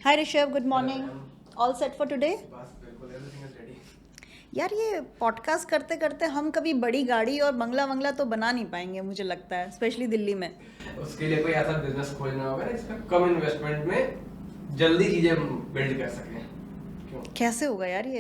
Hi Rishabh, good morning. All set for today? बस बिल्कुल everything is ready. यार, ये पॉडकास्ट करते करते हम कभी बड़ी गाड़ी और बंगला वंगला तो बना नहीं पाएंगे, मुझे लगता है, स्पेशली दिल्ली में। उसके लिए कोई ऐसा बिजनेस खोलना होगा ना इसमें कम इन्वेस्टमेंट में जल्दी चीजें बिल्ड कर सकें। क्यों? कैसे होगा यार ये?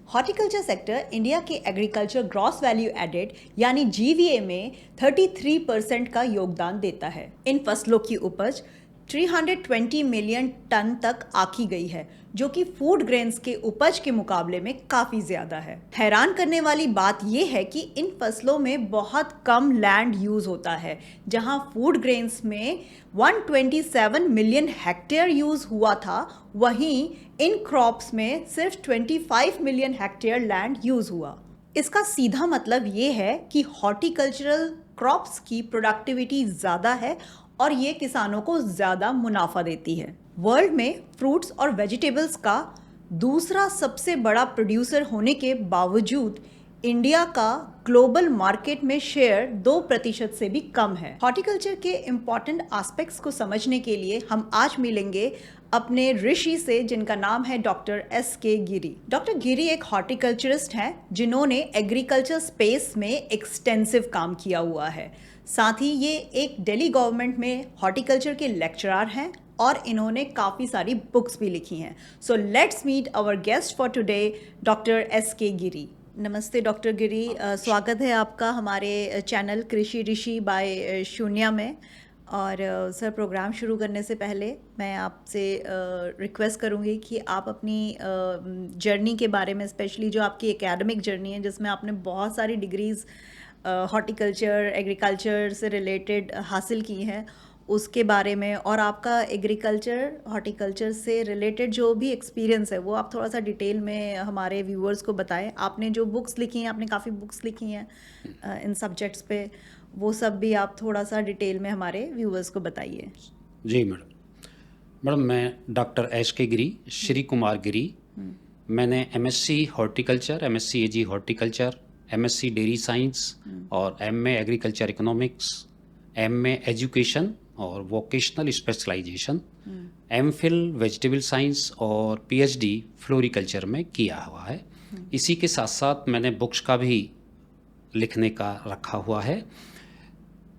हॉर्टिकल्चर सेक्टर इंडिया के एग्रीकल्चर ग्रॉस वैल्यू एडेड यानी जीवीए में 33% का योगदान देता है। इन फसलों की उपज 320 मिलियन टन तक आकी गई है, जो कि फूड ग्रेन्स के उपज के मुकाबले में काफी ज्यादा है। हैरान करने वाली बात यह है कि इन फसलों में बहुत कम लैंड यूज होता है। जहां फूड ग्रेन्स में 127 मिलियन हेक्टेयर यूज हुआ था, वहीं इन क्रॉप्स में सिर्फ 25 मिलियन हेक्टेयर लैंड यूज हुआ। इसका सीधा मतलब ये है कि हॉर्टिकल्चरल क्रॉप्स की प्रोडक्टिविटी ज़्यादा है और ये किसानों को ज़्यादा मुनाफा देती है। वर्ल्ड में फ्रूट्स और वेजिटेबल्स का दूसरा सबसे बड़ा प्रोड्यूसर होने के बावजूद इंडिया का ग्लोबल मार्केट में शेयर 2% से भी कम है। हॉर्टिकल्चर के इम्पॉर्टेंट एस्पेक्ट्स को समझने के लिए हम आज मिलेंगे अपने ऋषि से, जिनका नाम है डॉक्टर S.K. गिरी। डॉक्टर गिरी एक हॉर्टिकल्चरिस्ट हैं जिन्होंने एग्रीकल्चर स्पेस में एक्सटेंसिव काम किया हुआ है। साथ ही ये एक दिल्ली गवर्नमेंट में हॉर्टिकल्चर के लेक्चरर हैं और इन्होंने काफ़ी सारी बुक्स भी लिखी हैं। So let's meet our guest for today, doctor S.K. Giri. नमस्ते डॉक्टर गिरी, स्वागत है आपका हमारे चैनल कृषि ऋषि बाय शून्या में। और सर, प्रोग्राम शुरू करने से पहले मैं आपसे रिक्वेस्ट करूंगी कि आप अपनी जर्नी के बारे में, स्पेशली जो आपकी एकेडमिक जर्नी है जिसमें आपने बहुत सारी डिग्रीज़ हॉर्टिकल्चर, एग्रीकल्चर से रिलेटेड हासिल की हैं, उसके बारे में, और आपका एग्रीकल्चर हॉर्टिकल्चर से रिलेटेड जो भी एक्सपीरियंस है वो आप थोड़ा सा डिटेल में हमारे व्यूअर्स को बताएं। आपने जो बुक्स लिखी हैं, आपने काफ़ी बुक्स लिखी हैं इन सब्जेक्ट्स पे, वो सब भी आप थोड़ा सा डिटेल में हमारे व्यूअर्स को बताइए। जी मैडम, मैं डॉक्टर S.K. गिरी, श्री कुमार गिरी। मैंने MSc horticulture, MSc AG horticulture, MSc dairy science और MA agriculture economics, MA education और vocational specialisation, MPhil vegetable science और PhD फ्लोरिकल्चर में किया हुआ है। इसी के साथ साथ मैंने बुक्स का भी लिखने का रखा हुआ है।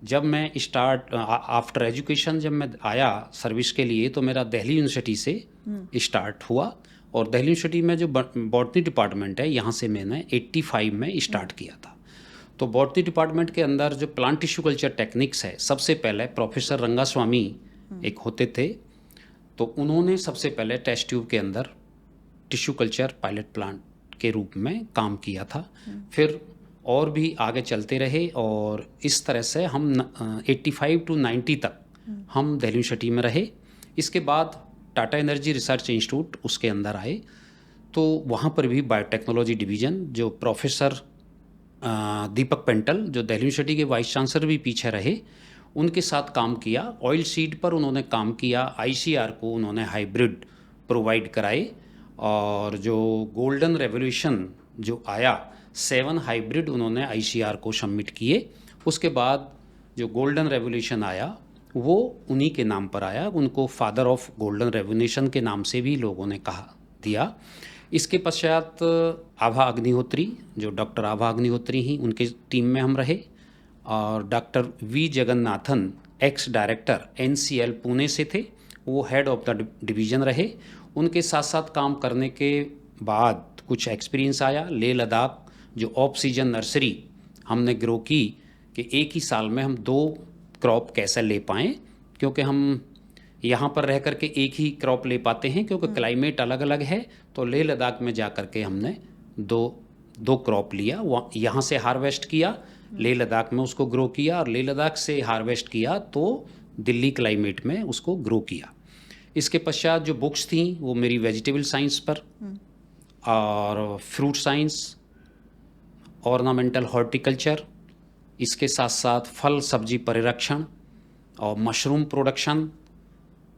जब मैं आफ्टर एजुकेशन जब मैं आया सर्विस के लिए, तो मेरा दिल्ली यूनिवर्सिटी से स्टार्ट हुआ। और दिल्ली यूनिवर्सिटी में जो बॉटनी डिपार्टमेंट है, यहाँ से मैंने 85 में स्टार्ट किया था। तो बॉटनी डिपार्टमेंट के अंदर जो प्लांट टिश्यू कल्चर टेक्निक्स है, सबसे पहले प्रोफेसर रंगास्वामी एक होते थे, तो उन्होंने सबसे पहले टेस्ट ट्यूब के अंदर टिश्यू कल्चर पायलट प्लांट के रूप में काम किया था। फिर और भी आगे चलते रहे और इस तरह से हम 85 to 90 तक हम दिल्ली यूनिवर्सिटी में रहे। इसके बाद टाटा एनर्जी रिसर्च इंस्टीट्यूट उसके अंदर आए, तो वहाँ पर भी बायोटेक्नोलॉजी डिवीज़न जो प्रोफेसर दीपक पेंटल, जो दिल्ली यूनिवर्सिटी के वाइस चांसलर भी पीछे रहे, उनके साथ काम किया। ऑयल सीड पर उन्होंने काम किया, ICR को उन्होंने हाइब्रिड प्रोवाइड कराए, और जो गोल्डन रेवोल्यूशन जो आया 7 हाइब्रिड उन्होंने ICR को सबमिट किए। उसके बाद जो गोल्डन रेवोल्यूशन आया वो उन्हीं के नाम पर आया, उनको फादर ऑफ गोल्डन रेवोल्यूशन के नाम से भी लोगों ने कहा दिया। इसके पश्चात आभा अग्निहोत्री, जो डॉक्टर आभा अग्निहोत्री ही, उनके टीम में हम रहे। और doctor V Jagannathan, ex director NCL Pune से थे, वो हेड ऑफ द डिवीज़न रहे। उनके साथ साथ काम करने के बाद कुछ एक्सपीरियंस आया। लेह लद्दाख जो ऑफ सीजन नर्सरी हमने ग्रो की, कि एक ही साल में हम 2 क्रॉप कैसे ले पाएँ, क्योंकि हम यहाँ पर रह कर के एक ही क्रॉप ले पाते हैं, क्योंकि क्लाइमेट अलग अलग है। तो लेह लद्दाख में जा कर के हमने दो क्रॉप लिया, यहाँ से हार्वेस्ट किया, लेह लद्दाख में उसको ग्रो किया, और लेह लद्दाख से हार्वेस्ट किया तो दिल्ली क्लाइमेट में उसको ग्रो किया। इसके पश्चात जो बुक्स थी वो मेरी वेजिटेबल साइंस पर और फ्रूट साइंस, ऑर्नामेंटल हॉर्टिकल्चर, इसके साथ साथ फल सब्जी परिरक्षण, और मशरूम प्रोडक्शन,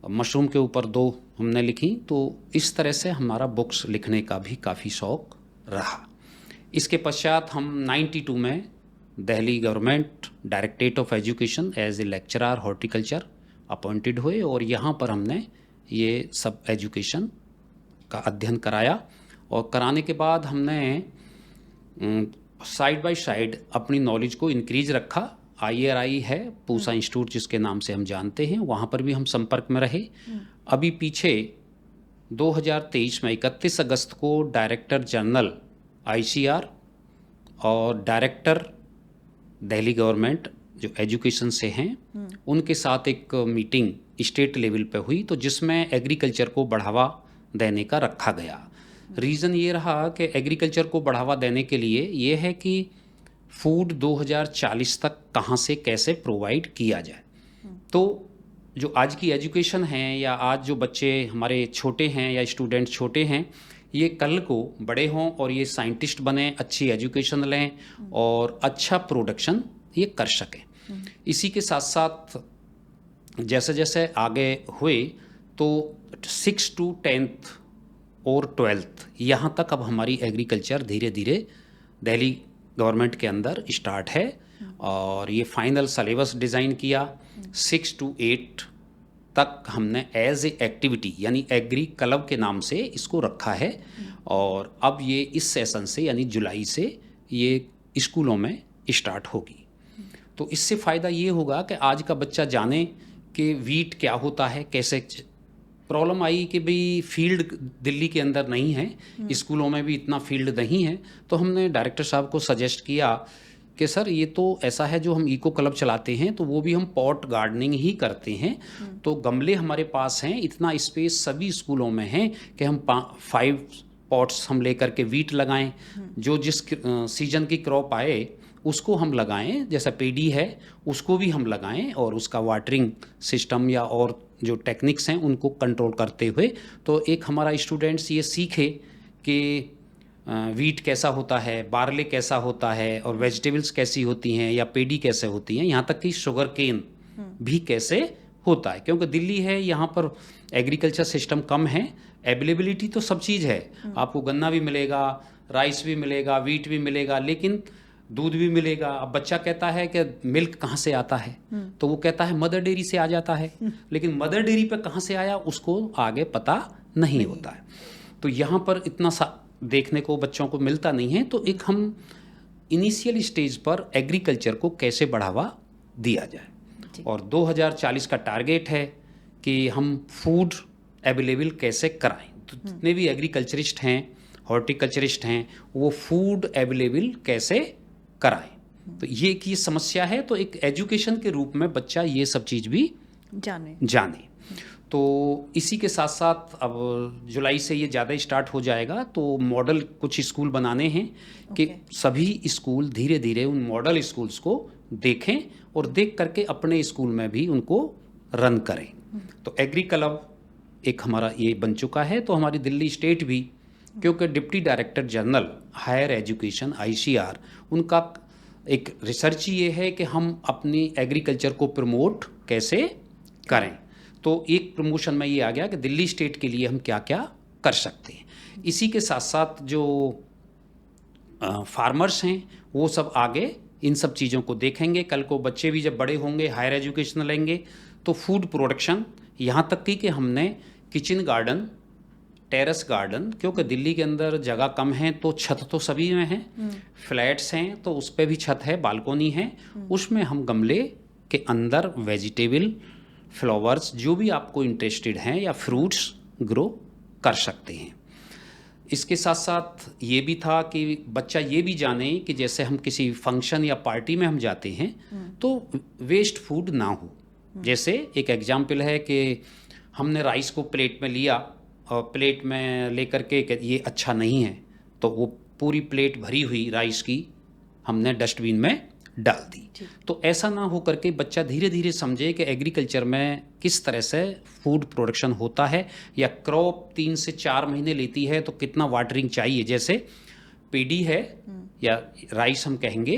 मशरूम के ऊपर 2 हमने लिखी। तो इस तरह से हमारा बुक्स लिखने का भी काफ़ी शौक़ रहा। इसके पश्चात हम 92 में Delhi government directorate of education as a lecturer horticulture appointed हुए और यहाँ पर हमने ये सब एजुकेशन का अध्ययन कराया। और कराने के बाद हमने साइड बाय साइड अपनी नॉलेज को इंक्रीज रखा। IRI है पूसा इंस्टीट्यूट जिसके नाम से हम जानते हैं, वहाँ पर भी हम संपर्क में रहे। अभी पीछे 2023 में 31 अगस्त को डायरेक्टर जनरल ICR और डायरेक्टर दिल्ली गवर्नमेंट जो एजुकेशन से हैं उनके साथ एक मीटिंग स्टेट लेवल पे हुई, तो जिसमें एग्रीकल्चर को बढ़ावा देने का रखा गया। रीज़न ये रहा कि एग्रीकल्चर को बढ़ावा देने के लिए ये है कि फूड 2040 तक कहाँ से कैसे प्रोवाइड किया जाए। तो जो आज की एजुकेशन है या आज जो बच्चे हमारे छोटे हैं या स्टूडेंट छोटे हैं, ये कल को बड़े हों और ये साइंटिस्ट बने, अच्छी एजुकेशन लें और अच्छा प्रोडक्शन ये कर सकें। इसी के साथ साथ जैसे जैसे आगे हुए तो 6 to 10th और 12th यहाँ तक अब हमारी एग्रीकल्चर धीरे धीरे दिल्ली गवर्नमेंट के अंदर स्टार्ट है। और ये फाइनल सिलेबस डिज़ाइन किया। 6 to 8 तक हमने एज ए एक्टिविटी यानी एग्री क्लब के नाम से इसको रखा है। और अब ये इस सेशन से यानी जुलाई से ये स्कूलों में स्टार्ट होगी। तो इससे फ़ायदा ये होगा कि आज का बच्चा जाने कि वीट क्या होता है, कैसे। प्रॉब्लम आई कि भाई फील्ड दिल्ली के अंदर नहीं है, स्कूलों में भी इतना फील्ड नहीं है। तो हमने डायरेक्टर साहब को सजेस्ट किया कि सर ये तो ऐसा है, जो हम इको क्लब चलाते हैं तो वो भी हम पॉट गार्डनिंग ही करते हैं। तो गमले हमारे पास हैं, इतना स्पेस सभी स्कूलों में है कि हम 5 पॉट्स हम लेकर के वीट लगाएं, जो जिस सीजन की क्रॉप आए उसको हम लगाएं। जैसा पेडी है उसको भी हम लगाएं और उसका वाटरिंग सिस्टम या और जो टेक्निक्स हैं उनको कंट्रोल करते हुए। तो एक हमारा स्टूडेंट्स ये सीखे कि वीट कैसा होता है, बार्ले कैसा होता है और वेजिटेबल्स कैसी होती हैं या पेडी कैसे होती हैं, यहाँ तक कि शुगर केन भी कैसे होता है। क्योंकि दिल्ली है, यहाँ पर एग्रीकल्चर सिस्टम कम है, अवेलेबिलिटी तो सब चीज़ है, आपको गन्ना भी मिलेगा, राइस भी मिलेगा, वीट भी मिलेगा, लेकिन दूध भी मिलेगा। अब बच्चा कहता है कि मिल्क कहाँ से आता है, तो वो कहता है मदर डेयरी से आ जाता है, लेकिन मदर डेयरी पे कहाँ से आया उसको आगे पता नहीं होता है। तो यहाँ पर इतना सा देखने को बच्चों को मिलता नहीं है। तो एक हम इनिशियल स्टेज पर एग्रीकल्चर को कैसे बढ़ावा दिया जाए। और 2040 का टारगेट है कि हम फूड अवेलेबल कैसे कराएं। तो जितने भी एग्रीकल्चरिस्ट हैं, हॉर्टिकल्चरिस्ट हैं, वो फूड अवेलेबल कैसे कराएं। तो ये एक ये समस्या है। तो एक एजुकेशन के रूप में बच्चा ये सब चीज़ भी जाने। तो इसी के साथ साथ अब जुलाई से ये ज़्यादा स्टार्ट हो जाएगा। तो मॉडल कुछ स्कूल बनाने हैं कि सभी स्कूल धीरे धीरे उन मॉडल स्कूल्स को देखें और देख करके अपने स्कूल में भी उनको रन करें। तो एग्री क्लब एक हमारा ये बन चुका है। तो हमारी दिल्ली स्टेट भी, क्योंकि deputy director general higher education ICR उनका एक रिसर्च ये है कि हम अपनी एग्रीकल्चर को प्रमोट कैसे करें। तो एक प्रमोशन में ये आ गया कि दिल्ली स्टेट के लिए हम क्या क्या कर सकते हैं। इसी के साथ साथ जो फार्मर्स हैं वो सब आगे इन सब चीज़ों को देखेंगे। कल को बच्चे भी जब बड़े होंगे, हायर एजुकेशन लेंगे, तो फूड प्रोडक्शन, यहाँ तक कि हमने किचन गार्डन, टेरेस गार्डन, क्योंकि दिल्ली के अंदर जगह कम है तो छत तो सभी में है, फ्लैट्स हैं तो उस पर भी छत है, बालकोनी है, उसमें हम गमले के अंदर वेजिटेबल, फ्लावर्स जो भी आपको इंटरेस्टेड हैं या फ्रूट्स ग्रो कर सकते हैं। इसके साथ साथ ये भी था कि बच्चा ये भी जाने कि जैसे हम किसी फंक्शन या पार्टी में हम जाते हैं तो वेस्ट फूड ना हो। जैसे एक एग्जाम्पल है कि हमने राइस को प्लेट में लिया और प्लेट में लेकर के ये अच्छा नहीं है, तो वो पूरी प्लेट भरी हुई राइस की हमने डस्टबिन में डाल दी। तो ऐसा ना हो करके बच्चा धीरे धीरे समझे कि एग्रीकल्चर में किस तरह से फूड प्रोडक्शन होता है, या क्रॉप 3 से 4 महीने लेती है तो कितना वाटरिंग चाहिए। जैसे पेडी है या राइस हम कहेंगे,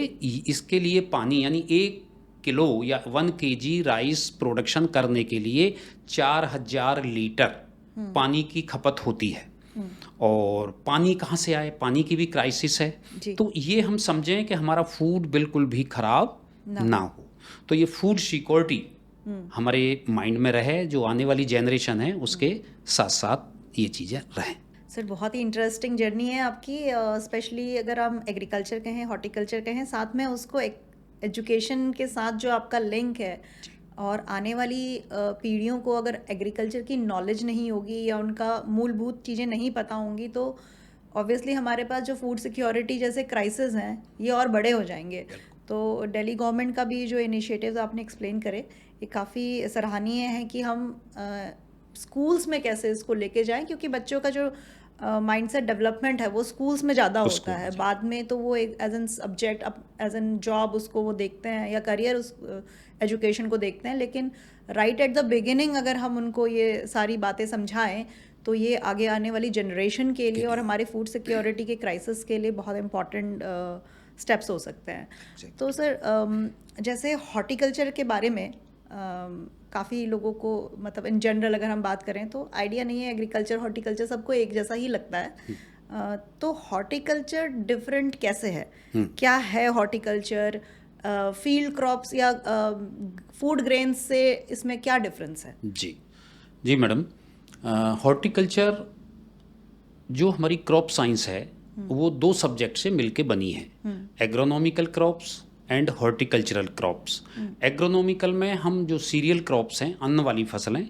इसके लिए पानी यानी 1 किलो या 1 केजी राइस प्रोडक्शन करने के लिए 4000 लीटर पानी की खपत होती है। और पानी कहाँ से आए, पानी की भी क्राइसिस है। जी। तो ये हम समझें कि हमारा फूड बिल्कुल भी खराब ना हो। तो ये फूड सिक्योरिटी हमारे माइंड में रहे, जो आने वाली जनरेशन है उसके साथ साथ ये चीज़ें रहें। सर बहुत ही इंटरेस्टिंग जर्नी है आपकी, स्पेशली अगर हम एग्रीकल्चर कहें, हॉर्टिकल्चर कहें, साथ में उसको एजुकेशन के साथ जो आपका लिंक है, और आने वाली पीढ़ियों को अगर एग्रीकल्चर की नॉलेज नहीं होगी या उनका मूलभूत चीज़ें नहीं पता होंगी तो ऑब्वियसली हमारे पास जो फूड सिक्योरिटी जैसे क्राइसिस हैं ये और बड़े हो जाएंगे। तो दिल्ली गवर्नमेंट का भी जो इनिशिएटिव्स आपने एक्सप्लेन करे ये काफ़ी सराहनीय है कि हम स्कूल्स में कैसे इसको लेके जाएं, क्योंकि बच्चों का जो माइंडसेट डेवलपमेंट है वो स्कूल्स में ज़्यादा होता है। बाद में तो वो एक as an subject, as an job उसको वो देखते हैं या करियर उस एजुकेशन को देखते हैं, लेकिन राइट एट द बिगिनिंग अगर हम उनको ये सारी बातें समझाएं तो ये आगे आने वाली जनरेशन के लिए और हमारे फूड सिक्योरिटी के क्राइसिस के लिए बहुत इम्पॉर्टेंट स्टेप्स हो सकते हैं। तो सर जैसे हॉर्टिकल्चर के बारे में काफ़ी लोगों को, मतलब इन जनरल अगर हम बात करें तो आइडिया नहीं है, एग्रीकल्चर हॉर्टिकल्चर सबको एक जैसा ही लगता है। तो हॉर्टिकल्चर डिफरेंट कैसे है, क्या है हॉर्टिकल्चर, फील्ड क्रॉप्स या फूड ग्रेन्स से इसमें क्या डिफरेंस है? जी जी मैडम, हॉर्टिकल्चर जो हमारी क्रॉप साइंस है वो 2 सब्जेक्ट से मिलके बनी है, agronomical crops and horticultural crops. Agronomical में हम जो सीरियल क्रॉप्स हैं, अन्न वाली फसलें,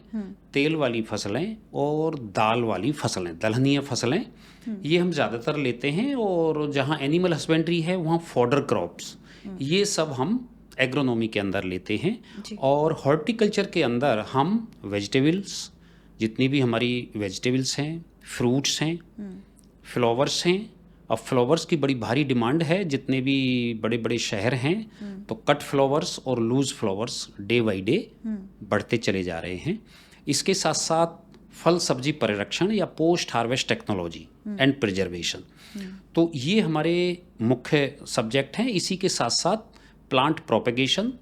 तेल वाली फसलें और दाल वाली फसलें, दलहनीय फसलें, ये हम ज़्यादातर लेते हैं। और जहाँ एनिमल हस्बेंड्री है वहाँ फॉडर क्रॉप्स, ये सब हम एग्रोनॉमी के अंदर लेते हैं। और हॉर्टिकल्चर के अंदर हम वेजिटेबल्स, जितनी भी हमारी वेजिटेबल्स हैं, फ्रूट्स हैं, फ्लावर्स हैं। अब फ्लावर्स की बड़ी भारी डिमांड है, जितने भी बड़े बड़े शहर हैं तो कट फ्लावर्स और loose flowers day by day बढ़ते चले जा रहे हैं। इसके साथ साथ फल सब्जी परिरक्षण या post harvest technology and preservation, तो ये हमारे मुख्य सब्जेक्ट हैं। इसी के साथ साथ plant propagation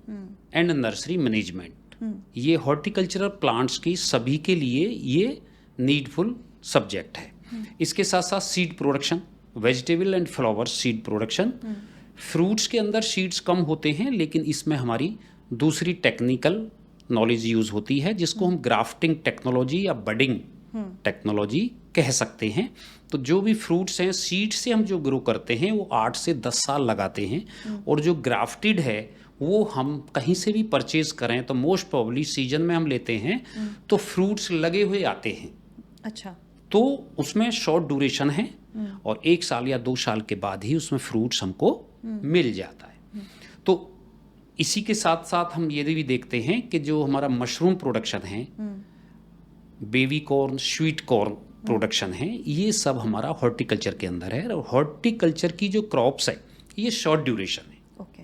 and nursery management, ये हॉर्टिकल्चरल प्लांट्स की सभी के लिए ये नीडफुल सब्जेक्ट है। इसके साथ साथ seed production, vegetable and flower seed production, fruits के अंदर सीड्स कम होते हैं लेकिन इसमें हमारी दूसरी टेक्निकल नॉलेज यूज़ होती है जिसको हम ग्राफ्टिंग टेक्नोलॉजी या बडिंग टेक्नोलॉजी कह सकते हैं। तो जो भी फ्रूट्स हैं सीड से हम जो ग्रो करते हैं वो 8 से 10 साल लगाते हैं, और जो ग्राफ्टेड है वो हम कहीं से भी परचेज करें तो मोस्ट प्रोबेबली सीजन में हम लेते हैं तो फ्रूट्स लगे हुए आते हैं। अच्छा, तो उसमें शॉर्ट ड्यूरेशन है और 1 साल या 2 साल के बाद ही उसमें फ्रूट्स हमको मिल जाता है। तो इसी के साथ साथ हम ये भी देखते हैं कि जो हमारा मशरूम प्रोडक्शन है, baby corn, sweet corn production है, ये सब हमारा हॉर्टिकल्चर के अंदर है। और हॉर्टिकल्चर की जो क्रॉप्स है ये शॉर्ट ड्यूरेशन है। ओके।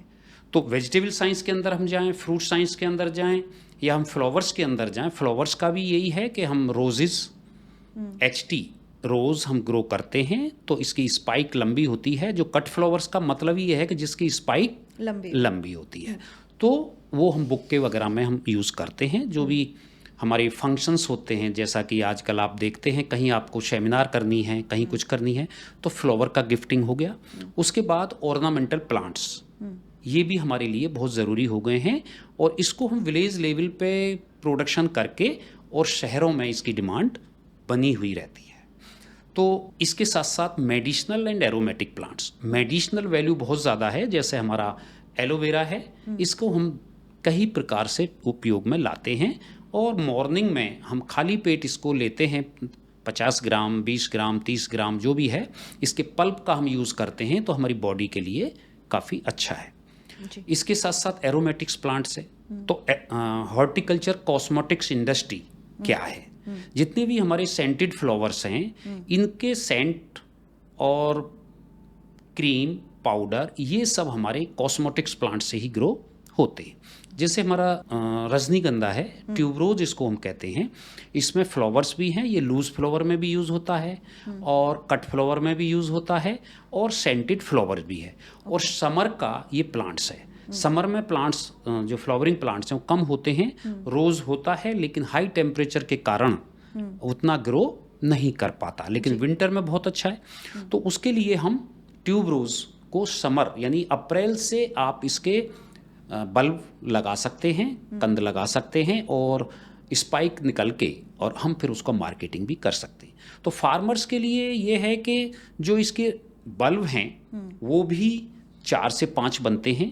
तो वेजिटेबल साइंस के अंदर हम जाएं, फ्रूट साइंस के अंदर जाएं या हम फ्लावर्स के अंदर जाएं, फ्लावर्स का भी यही है कि हम रोजेस, HT रोज़ हम ग्रो करते हैं तो इसकी स्पाइक लंबी होती है। जो कट फ्लावर्स का मतलब ये है कि जिसकी स्पाइक लंबी होती है, तो वो हम बुक्के वगैरह में हम यूज़ करते हैं। जो भी हमारे फंक्शंस होते हैं, जैसा कि आजकल आप देखते हैं कहीं आपको सेमिनार करनी है, कहीं कुछ करनी है, तो फ्लावर का गिफ्टिंग हो गया। उसके बाद ऑर्नामेंटल प्लांट्स, ये भी हमारे लिए बहुत ज़रूरी हो गए हैं और इसको हम विलेज लेवल पे प्रोडक्शन करके और शहरों में इसकी डिमांड बनी हुई रहती है। तो इसके साथ साथ medicinal and aromatic plants, medicinal value बहुत ज़्यादा है। जैसे हमारा एलोवेरा है, इसको हम कई प्रकार से उपयोग में लाते हैं और मॉर्निंग में हम खाली पेट इसको लेते हैं, 50 ग्राम, 20 ग्राम, 30 ग्राम जो भी है, इसके पल्प का हम यूज़ करते हैं तो हमारी बॉडी के लिए काफ़ी अच्छा है। इसके साथ साथ एरोमेटिक्स प्लांट्स है। तो हॉर्टिकल्चर कॉस्मेटिक्स इंडस्ट्री क्या है, जितने भी हमारे सेंटेड फ्लावर्स हैं इनके सेंट और क्रीम, पाउडर, ये सब हमारे कॉस्मेटिक्स प्लांट से ही ग्रो होते हैं। जैसे हमारा रजनीगंधा है, ट्यूबरोज इसको हम कहते हैं, इसमें फ्लावर्स भी हैं, ये लूज फ्लावर में भी यूज़ होता है और कट फ्लावर में भी यूज़ होता है और सेंटेड फ्लावर भी है। और समर का ये प्लांट्स है, समर में प्लांट्स जो फ्लावरिंग प्लांट्स हैं वो कम होते हैं, रोज होता है लेकिन हाई टेम्परेचर के कारण उतना ग्रो नहीं कर पाता, लेकिन विंटर में बहुत अच्छा है। तो उसके लिए हम ट्यूब रोज को समर यानी अप्रैल से आप इसके बल्ब लगा सकते हैं, कंद लगा सकते हैं और स्पाइक निकल के और हम फिर उसका मार्केटिंग भी कर सकते हैं। तो फार्मर्स के लिए ये है कि जो इसके बल्ब हैं वो भी 4 से 5 बनते हैं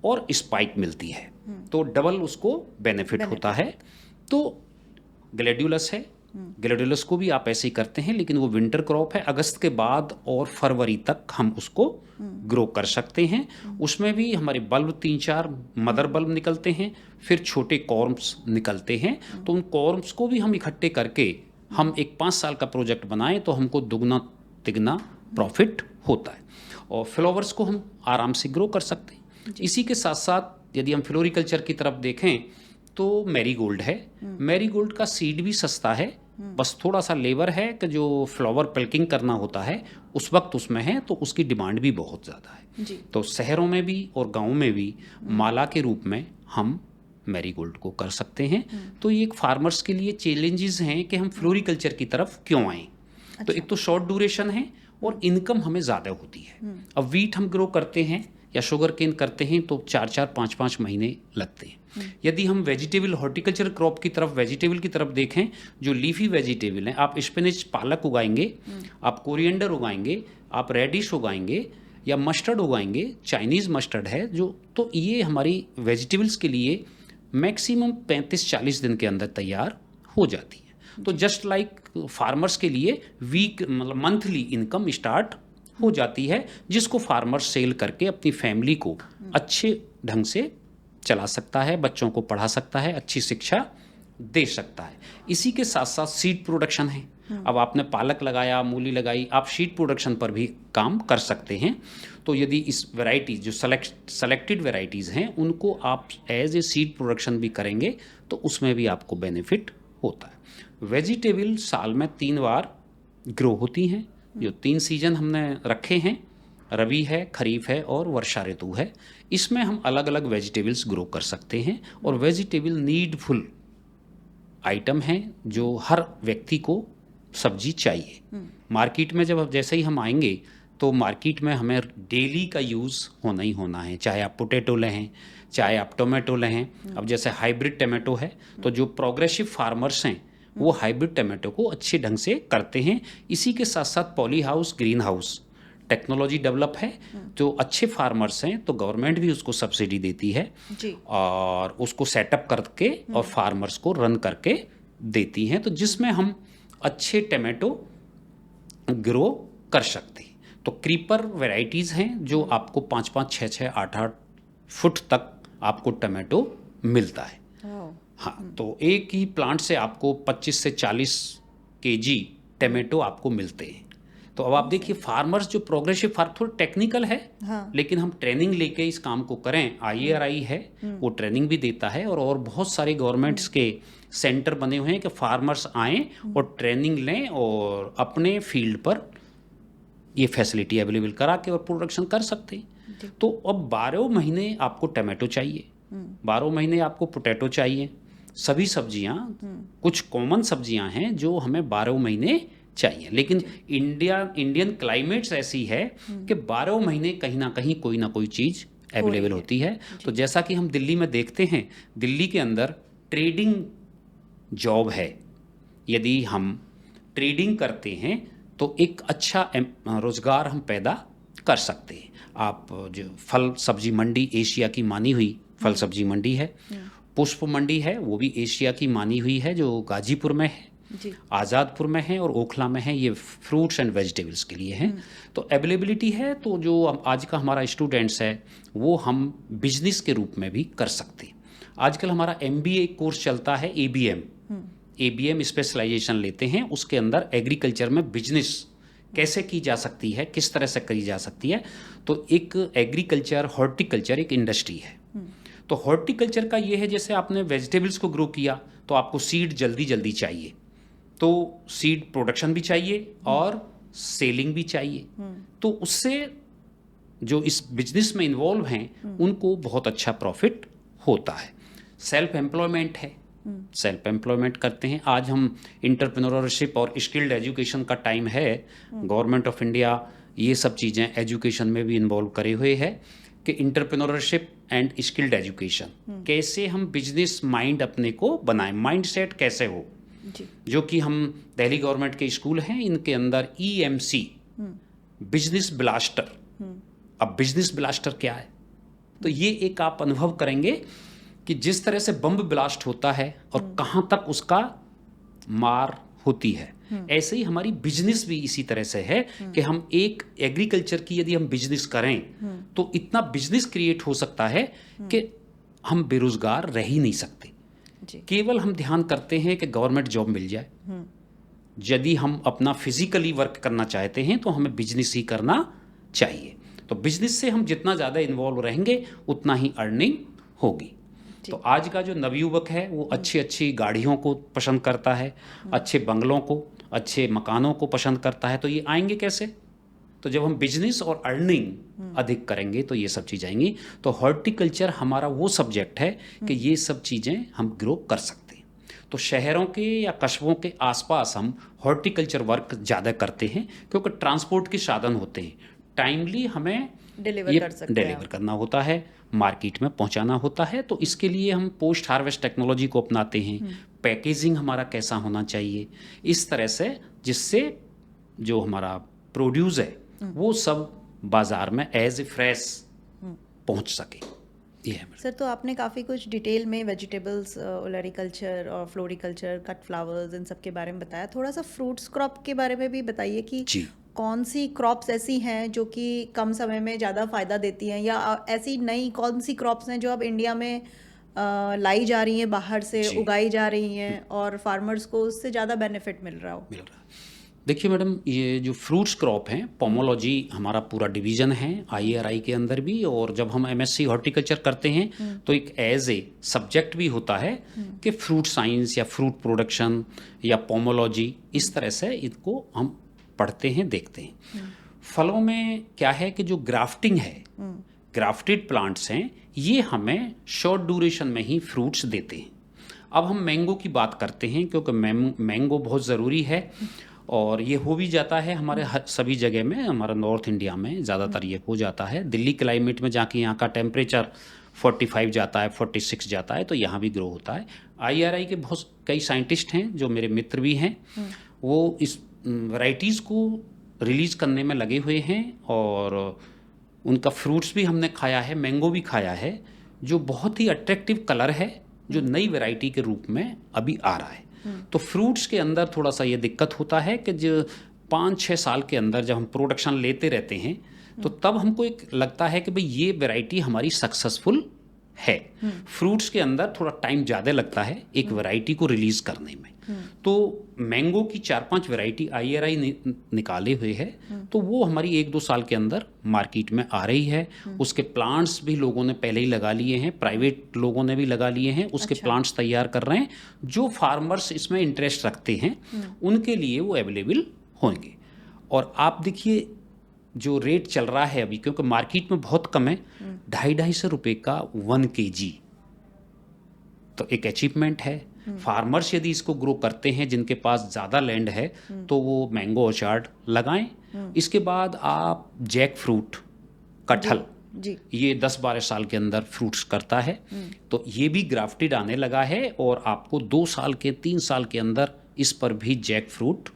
और स्पाइक मिलती है, तो डबल उसको बेनिफिट होता है। तो ग्लेड्यूलस है, ग्लेड्यूलस को भी आप ऐसे ही करते हैं, लेकिन वो विंटर क्रॉप है, अगस्त के बाद और फरवरी तक हम उसको ग्रो कर सकते हैं। उसमें भी हमारे बल्ब 3-4 मदर बल्ब निकलते हैं, फिर छोटे कॉर्म्स निकलते हैं। तो उन कॉर्म्स को भी हम इकट्ठे करके हम एक 5 साल का प्रोजेक्ट बनाएं तो हमको दुगना तिगना प्रॉफिट होता है और फ्लावर्स को हम आराम से ग्रो कर सकते हैं। इसी के साथ साथ यदि हम फ्लोरिकल्चर की तरफ देखें तो मैरीगोल्ड है। मैरीगोल्ड का सीड भी सस्ता है, बस थोड़ा सा लेबर है कि जो फ्लावर पल्किंग करना होता है उस वक्त उसमें है, तो उसकी डिमांड भी बहुत ज़्यादा है जी। तो शहरों में भी और गाँव में भी माला के रूप में हम मैरीगोल्ड को कर सकते हैं। तो ये एक फार्मर्स के लिए चैलेंजेस हैं कि हम फ्लोरिकल्चर की तरफ क्यों आएँ। तो एक तो शॉर्ट ड्यूरेशन है और इनकम हमें ज़्यादा होती है। अब वीट हम ग्रो करते हैं या शुगर केन करते हैं तो 4-4, 5-5 महीने लगते हैं। यदि हम वेजिटेबल हॉर्टिकल्चर क्रॉप की तरफ, वेजिटेबल की तरफ देखें, जो लीफी वेजिटेबल हैं, आप स्पिनच पालक उगाएंगे, आप कोरिएंडर उगाएंगे, आप रेडिश उगाएंगे या मस्टर्ड उगाएंगे, चाइनीज़ मस्टर्ड है जो, तो ये हमारी वेजिटेबल्स के लिए मैक्सिमम 35-40 दिन के अंदर तैयार हो जाती है। तो जस्ट लाइक फार्मर्स के लिए वीक मतलब मंथली इनकम स्टार्ट हो जाती है, जिसको फार्मर सेल करके अपनी फैमिली को अच्छे ढंग से चला सकता है, बच्चों को पढ़ा सकता है, अच्छी शिक्षा दे सकता है। इसी के साथ साथ सीड प्रोडक्शन है। अब आपने पालक लगाया, मूली लगाई, आप सीड प्रोडक्शन पर भी काम कर सकते हैं। तो यदि इस वैरायटी जो सेलेक्टेड वैरायटीज़ हैं उनको आप एज ए सीड प्रोडक्शन भी करेंगे तो उसमें भी आपको बेनिफिट होता है। वेजिटेबल साल में 3 बार ग्रो होती हैं। जो 3 सीजन हमने रखे हैं, रबी है, खरीफ है और वर्षा ऋतु है, इसमें हम अलग अलग वेजिटेबल्स ग्रो कर सकते हैं। और वेजिटेबल नीडफुल आइटम है जो हर व्यक्ति को सब्जी चाहिए। मार्केट में जब जैसे ही हम आएंगे तो मार्केट में हमें डेली का यूज़ होना ही होना है, चाहे आप पोटैटो लें, चाहे आप टोमेटो लें। अब जैसे हाइब्रिड टोमेटो है तो जो प्रोग्रेसिव फार्मर्स हैं वो हाइब्रिड टोमेटो को अच्छे ढंग से करते हैं। इसी के साथ साथ poly house, green house technology develop है, जो अच्छे फार्मर्स हैं तो गवर्नमेंट भी उसको सब्सिडी देती है जी। और उसको सेटअप करके और फार्मर्स को रन करके देती हैं, तो जिसमें हम अच्छे टमाटो ग्रो कर सकते हैं। तो क्रीपर वैरायटीज़ हैं जो आपको 5-5, 6-6, 8-8 फुट तक आपको टमाटो मिलता है। हाँ, तो एक ही प्लांट से आपको 25 से 40 केजी टमाटो आपको मिलते हैं। तो अब आप देखिए फार्मर्स जो प्रोग्रेसिव फार्म थोड़ा टेक्निकल है, हाँ। लेकिन हम ट्रेनिंग लेके इस काम को करें, IARI है वो ट्रेनिंग भी देता है और बहुत सारे गवर्नमेंट्स के सेंटर बने हुए हैं कि फार्मर्स आएँ और ट्रेनिंग लें और अपने फील्ड पर ये फैसिलिटी अवेलेबल करा के और प्रोडक्शन कर सकते हैं। तो अब 12 महीने आपको टमाटो चाहिए, 12 महीने आपको पोटैटो चाहिए। सभी सब्जियां, कुछ कॉमन सब्जियां हैं जो हमें 12 महीने चाहिए, लेकिन इंडियन क्लाइमेट्स ऐसी है कि 12 महीने कहीं ना कहीं कोई ना कोई चीज़ अवेलेबल होती है। तो जैसा कि हम दिल्ली में देखते हैं, दिल्ली के अंदर ट्रेडिंग जॉब है। यदि हम ट्रेडिंग करते हैं तो एक अच्छा रोज़गार हम पैदा कर सकते हैं। आप जो फल सब्जी मंडी एशिया की मानी हुई फल सब्जी मंडी है, पुष्प मंडी है, वो भी एशिया की मानी हुई है जो गाजीपुर में है, आज़ादपुर में है और ओखला में है। ये फ्रूट्स एंड वेजिटेबल्स के लिए है। तो अवेलेबिलिटी है। तो जो आज का हमारा स्टूडेंट्स है वो हम बिजनेस के रूप में भी कर सकते हैं। आजकल हमारा MBA कोर्स चलता है, ABM स्पेशलाइजेशन लेते हैं, उसके अंदर एग्रीकल्चर में बिजनेस कैसे की जा सकती है, किस तरह से करी जा सकती है। तो एक एग्रीकल्चर, हॉर्टिकल्चर एक इंडस्ट्री है। तो हॉर्टिकल्चर का ये है, जैसे आपने वेजिटेबल्स को ग्रो किया तो आपको सीड जल्दी जल्दी चाहिए, तो सीड प्रोडक्शन भी चाहिए और सेलिंग भी चाहिए। तो उससे जो इस बिजनेस में इन्वॉल्व हैं उनको बहुत अच्छा प्रॉफिट होता है। सेल्फ एम्प्लॉयमेंट है, सेल्फ एम्प्लॉयमेंट करते हैं। आज हम इंटरप्रेन्योरशिप और स्किल्ड एजुकेशन का टाइम है। गवर्नमेंट ऑफ इंडिया ये सब चीज़ें एजुकेशन में भी इन्वॉल्व करे हुए है कि इंटरप्रेन्योरशिप एंड स्किल्ड एजुकेशन, कैसे हम बिजनेस माइंड अपने को बनाएं, माइंड सेट कैसे हो जी। जो कि हम दिल्ली गवर्नमेंट के स्कूल हैं इनके अंदर EMC बिजनेस ब्लास्टर। अब बिजनेस ब्लास्टर क्या है, तो ये एक आप अनुभव करेंगे कि जिस तरह से बम ब्लास्ट होता है और कहाँ तक उसका मार होती है, ऐसे ही हमारी बिजनेस भी इसी तरह से है कि हम एक एग्रीकल्चर की यदि हम बिजनेस करें तो इतना बिजनेस क्रिएट हो सकता है कि हम बेरोजगार रह ही नहीं सकते। जी। केवल हम ध्यान करते हैं कि गवर्नमेंट जॉब मिल जाए। यदि हम अपना फिजिकली वर्क करना चाहते हैं तो हमें बिजनेस ही करना चाहिए। तो बिजनेस से हम जितना ज़्यादा इन्वॉल्व रहेंगे उतना ही अर्निंग होगी। तो आज का जो नवयुवक है वो अच्छी अच्छी गाड़ियों को पसंद करता है, अच्छे बंगलों को, अच्छे मकानों को पसंद करता है। तो ये आएंगे कैसे? तो जब हम बिजनेस और अर्निंग अधिक करेंगे तो ये सब चीज़ आएंगी। तो हॉर्टिकल्चर हमारा वो सब्जेक्ट है कि ये सब चीज़ें हम ग्रो कर सकते हैं। तो शहरों के या कस्बों के आसपास हम हॉर्टिकल्चर वर्क ज़्यादा करते हैं क्योंकि ट्रांसपोर्ट के साधन होते हैं, टाइमली हमें डिलीवर कर सकते हैं डिलीवर करना होता है, मार्केट में पहुंचाना होता है। तो इसके लिए हम पोस्ट हार्वेस्ट टेक्नोलॉजी को अपनाते हैं। पैकेजिंग हमारा कैसा होना चाहिए, इस तरह से जिससे जो हमारा प्रोड्यूस है वो सब बाजार में एज ए फ्रेश पहुंच सके। ये है सर। तो आपने काफ़ी कुछ डिटेल में वेजिटेबल्स, ओलेरिकल्चर और फ्लोरिकल्चर, कट फ्लावर्स, इन सब के बारे में बताया। थोड़ा सा फ्रूट्स क्रॉप के बारे में भी बताइए कि जी। कौन सी क्रॉप्स ऐसी हैं जो कि कम समय में ज़्यादा फ़ायदा देती हैं, या ऐसी नई कौन सी क्रॉप्स हैं जो अब इंडिया में लाई जा रही हैं, बाहर से उगाई जा रही हैं और फार्मर्स को उससे ज़्यादा बेनिफिट मिल रहा है। देखिए मैडम, ये जो फ्रूट्स क्रॉप हैं, पोमोलॉजी हमारा पूरा डिवीज़न है IRI के अंदर भी, और जब हम MSc हॉर्टिकल्चर करते हैं तो एक एज ए सब्जेक्ट भी होता है कि फ्रूट साइंस या फ्रूट प्रोडक्शन या पोमोलॉजी, इस तरह से इनको हम पढ़ते हैं, देखते हैं। फलों में क्या है कि जो ग्राफ्टिंग है, ग्राफ्टेड प्लांट्स हैं, ये हमें शॉर्ट ड्यूरेशन में ही फ्रूट्स देते हैं। अब हम मैंगो की बात करते हैं क्योंकि मैंगो बहुत ज़रूरी है और ये हो भी जाता है हमारे सभी जगह में। हमारा नॉर्थ इंडिया में ज़्यादातर ये हो जाता है। दिल्ली क्लाइमेट में जाके यहाँ का टेम्परेचर 45 जाता है, 46 जाता है, तो यहाँ भी ग्रो होता है। IRI के बहुत कई साइंटिस्ट हैं जो मेरे मित्र भी हैं, वो इस वैराइटीज़ को रिलीज़ करने में लगे हुए हैं और उनका फ्रूट्स भी हमने खाया है, मैंगो भी खाया है, जो बहुत ही अट्रैक्टिव कलर है, जो नई वैरायटी के रूप में अभी आ रहा है। तो फ्रूट्स के अंदर थोड़ा सा ये दिक्कत होता है कि जो 5-6 साल के अंदर जब हम प्रोडक्शन लेते रहते हैं तो तब हमको एक लगता है कि भाई ये वैरायटी हमारी सक्सेसफुल है। फ्रूट्स के अंदर थोड़ा टाइम ज़्यादा लगता है एक वैरायटी को रिलीज़ करने में। तो मैंगो की 4-5 वैरायटी IRI निकाले हुए है, तो वो हमारी 1-2 साल के अंदर मार्केट में आ रही है। उसके प्लांट्स भी लोगों ने पहले ही लगा लिए हैं, प्राइवेट लोगों ने भी लगा लिए हैं, उसके प्लांट्स तैयार कर रहे हैं। जो फार्मर्स इसमें इंटरेस्ट रखते हैं उनके लिए वो अवेलेबल होंगे। और आप देखिए जो रेट चल रहा है अभी, क्योंकि मार्केट में बहुत कम है, 250-250 रुपये का 1 kg, तो एक अचीवमेंट है। फार्मर्स यदि इसको ग्रो करते हैं, जिनके पास ज़्यादा लैंड है, तो वो मैंगो ऑर्चार्ड लगाएं। इसके बाद आप जैक फ्रूट, कटहल, ये 10-12 साल के अंदर फ्रूट्स करता है, तो ये भी ग्राफ्टेड आने लगा है और आपको 2 साल के 3 साल के अंदर इस पर भी जैक फ्रूट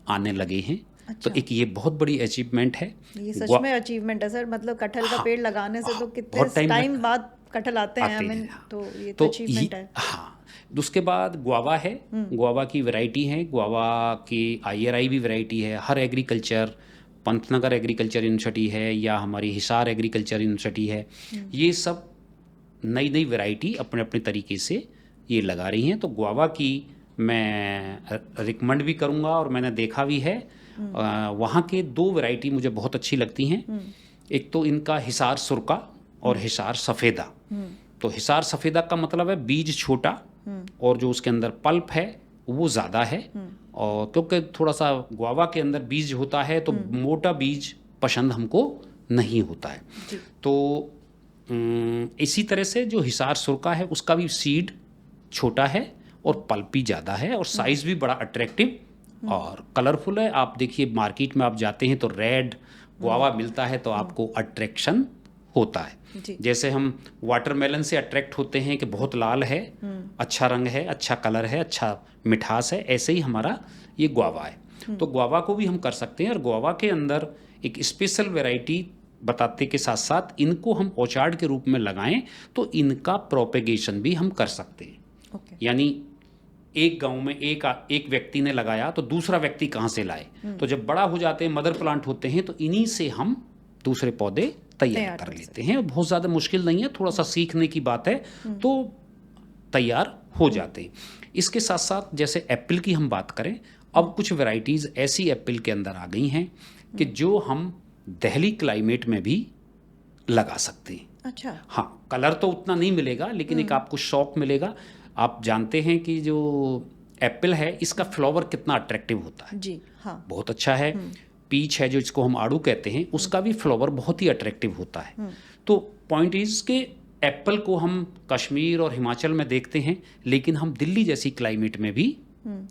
आने लगे हैं। तो एक ये बहुत बड़ी अचीवमेंट है। ये सच में अचीवमेंट है सर। मतलब कटहल का पेड़ लगाने से तो कितने टाइम बाद कटहल आते हैं। तो ये तो अचीवमेंट है। हाँ, उसके बाद गुआवा है, गुआवा की वैरायटी है, गुआवा की IRI भी वैरायटी है। हर एग्रीकल्चर, पंतनगर एग्रीकल्चर यूनिवर्सिटी है या हमारी हिसार एग्रीकल्चर यूनिवर्सिटी है, ये सब नई नई वैरायटी अपने अपने तरीके से ये लगा रही हैं। तो गुआवा की मैं रिकमेंड भी करूँगा और मैंने देखा भी है। वहाँ के 2 वैरायटी मुझे बहुत अच्छी लगती हैं। एक तो इनका हिसार सुरका और हिसार सफ़ेदा। तो हिसार सफ़ेदा का मतलब है बीज छोटा और जो उसके अंदर पल्प है वो ज़्यादा है, और क्योंकि थोड़ा सा गुआवा के अंदर बीज होता है तो मोटा बीज पसंद हमको नहीं होता है। तो इसी तरह से जो हिसार सुरका है उसका भी सीड छोटा है और पल्पी ज़्यादा है और साइज़ भी बड़ा अट्रैक्टिव और कलरफुल है। आप देखिए मार्केट में आप जाते हैं तो रेड गुआवा मिलता है तो आपको अट्रैक्शन होता है। जैसे हम वाटरमेलन से अट्रैक्ट होते हैं कि बहुत लाल है, अच्छा रंग है, अच्छा कलर है, अच्छा मिठास है, ऐसे ही हमारा ये गुआवा है। तो गुआवा को भी हम कर सकते हैं और गुआवा के अंदर एक स्पेशल वैरायटी बताते के साथ साथ इनको हम ऑर्चार्ड के रूप में लगाएं तो इनका प्रोपेगेशन भी हम कर सकते हैं। यानी एक गांव में एक व्यक्ति ने लगाया तो दूसरा व्यक्ति कहाँ से लाए, तो जब बड़ा हो जाते हैं मदर प्लांट होते हैं तो इन्हीं से हम दूसरे पौधे तैयार कर लेते हैं। बहुत ज़्यादा मुश्किल नहीं है, थोड़ा सा सीखने की बात है तो तैयार हो जाते हैं। इसके साथ साथ जैसे एप्पल की हम बात करें, अब कुछ वैरायटीज़ ऐसी एप्पल के अंदर आ गई हैं कि जो हम दिल्ली क्लाइमेट में भी लगा सकते हैं। अच्छा। हाँ, कलर तो उतना नहीं मिलेगा लेकिन एक आपको शौक मिलेगा। आप जानते हैं कि जो एप्पल है इसका फ्लावर कितना अट्रैक्टिव होता है। जी हाँ, बहुत अच्छा है। पीच है जो इसको हम आड़ू कहते हैं, उसका भी फ्लावर बहुत ही अट्रैक्टिव होता है। तो पॉइंट इज के एप्पल को हम कश्मीर और हिमाचल में देखते हैं लेकिन हम दिल्ली जैसी क्लाइमेट में भी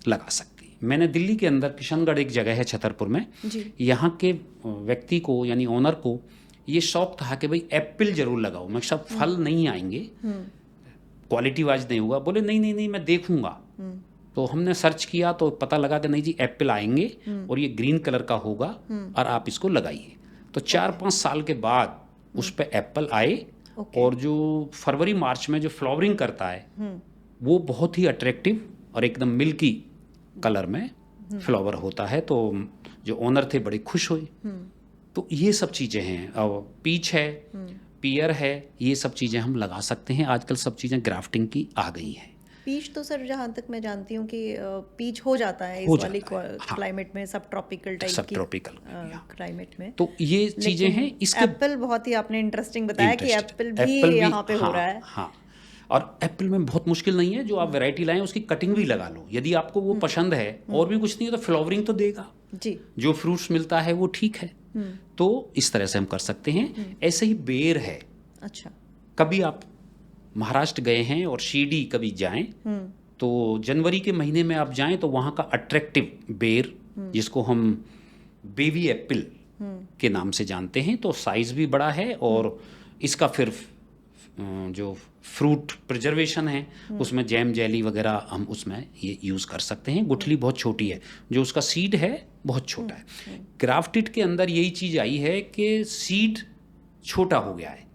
लगा सकते हैं। मैंने दिल्ली के अंदर किशनगढ़ एक जगह है छतरपुर में, यहाँ के व्यक्ति को यानी ओनर को ये शौक था कि भाई एप्पल जरूर लगाओ। मैं सब फल नहीं आएंगे, क्वालिटी वाइज नहीं होगा। बोले नहीं नहीं नहीं मैं देखूंगा। तो हमने सर्च किया तो पता लगा कि नहीं जी एप्पल आएंगे और ये ग्रीन कलर का होगा और आप इसको लगाइए। तो 4-5 साल के बाद उस पर एप्पल आए और जो फरवरी मार्च में जो फ्लावरिंग करता है वो बहुत ही अट्रैक्टिव और एकदम मिल्की कलर में फ्लावर होता है। तो जो ओनर थे बड़े खुश हुए। तो ये सब चीज़ें हैं। और पीच है, पियर है, ये सब चीज़ें हम लगा सकते हैं। आजकल सब चीज़ें ग्राफ्टिंग की आ गई हैं। पीच तो सर जहाँ तक मैं जानती हूँ कि पीच हो जाता है इस वाली क्लाइमेट में, सब ट्रॉपिकल टाइप की, सब ट्रॉपिकल क्लाइमेट में। तो ये चीज़ें हैं। इसके एप्पल बहुत ही आपने इंटरेस्टिंग बताया कि एप्पल भी यहाँ पे हो रहा है। हाँ, और एप्पल में बहुत मुश्किल नहीं है। जो आप वैरायटी लाएं उसकी कटिंग भी लगा लो, यदि आपको वो पसंद है और भी कुछ नहीं है तो फ्लावरिंग तो देगा जी। जो फ्रूट्स मिलता है वो ठीक है। तो इस तरह से हम कर सकते हैं। ऐसे ही बेर है। अच्छा। कभी आप महाराष्ट्र गए हैं और शिरडी कभी जाएं तो जनवरी के महीने में आप जाएं तो वहाँ का अट्रैक्टिव बेर जिसको हम बेबी एप्पल के नाम से जानते हैं, तो साइज़ भी बड़ा है और इसका फिर जो फ्रूट प्रिजर्वेशन है उसमें जैम जेली वगैरह हम उसमें ये यूज़ कर सकते हैं। गुठली बहुत छोटी है, जो उसका सीड है बहुत छोटा है। ग्राफ्टेड के अंदर यही चीज़ आई है कि सीड छोटा हो गया है,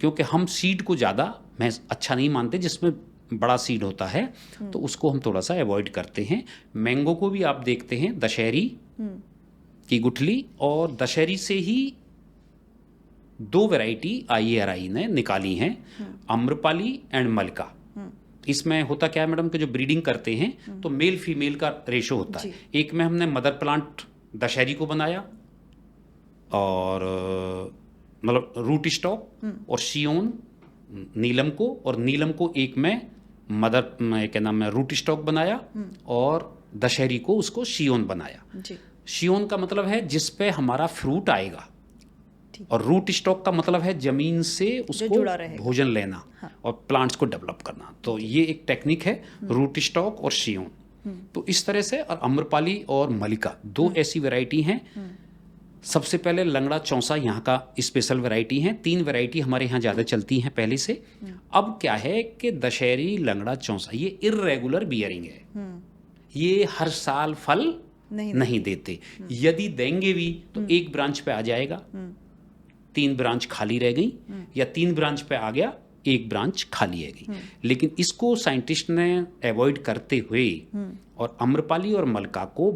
क्योंकि हम सीड को ज़्यादा मैं अच्छा नहीं मानते जिसमें बड़ा सीड होता है, तो उसको हम थोड़ा सा अवॉइड करते हैं। मैंगो को भी आप देखते हैं दशहरी की गुठली, और दशहरी से ही 2 वैरायटी IARI ने निकाली हैं, आम्रपाली एंड मलिका। इसमें होता क्या है मैडम कि जो ब्रीडिंग करते हैं तो मेल फीमेल का रेशो होता है। एक में हमने मदर प्लांट दशहरी को बनाया और मतलब रूट स्टॉक, और शियोन नीलम को, और नीलम को एक में मदर क्या नाम है रूट स्टॉक बनाया और दशहरी को उसको शियोन बनाया। शियोन का मतलब है जिस पे हमारा फ्रूट आएगा, और रूट स्टॉक का मतलब है जमीन से उसको भोजन लेना और प्लांट्स को डेवलप करना। तो ये एक टेक्निक है, रूट स्टॉक और शियोन। तो इस तरह से, और आम्रपाली और मलिका 2 ऐसी वैरायटी हैं। सबसे पहले लंगड़ा चौसा यहाँ का स्पेशल वैरायटी है। 3 वैरायटी हमारे यहाँ ज़्यादा चलती हैं पहले से। अब क्या है कि दशहरी, लंगड़ा चौसा ये इर्रेगुलर बियरिंग है, ये हर साल फल नहीं देते। यदि देंगे भी तो एक ब्रांच पे आ जाएगा, 3 ब्रांच खाली रह गई, या 3 ब्रांच पे आ गया, 1 ब्रांच खाली रह गई। लेकिन इसको साइंटिस्ट ने अवॉइड करते हुए और आम्रपाली और मलिका को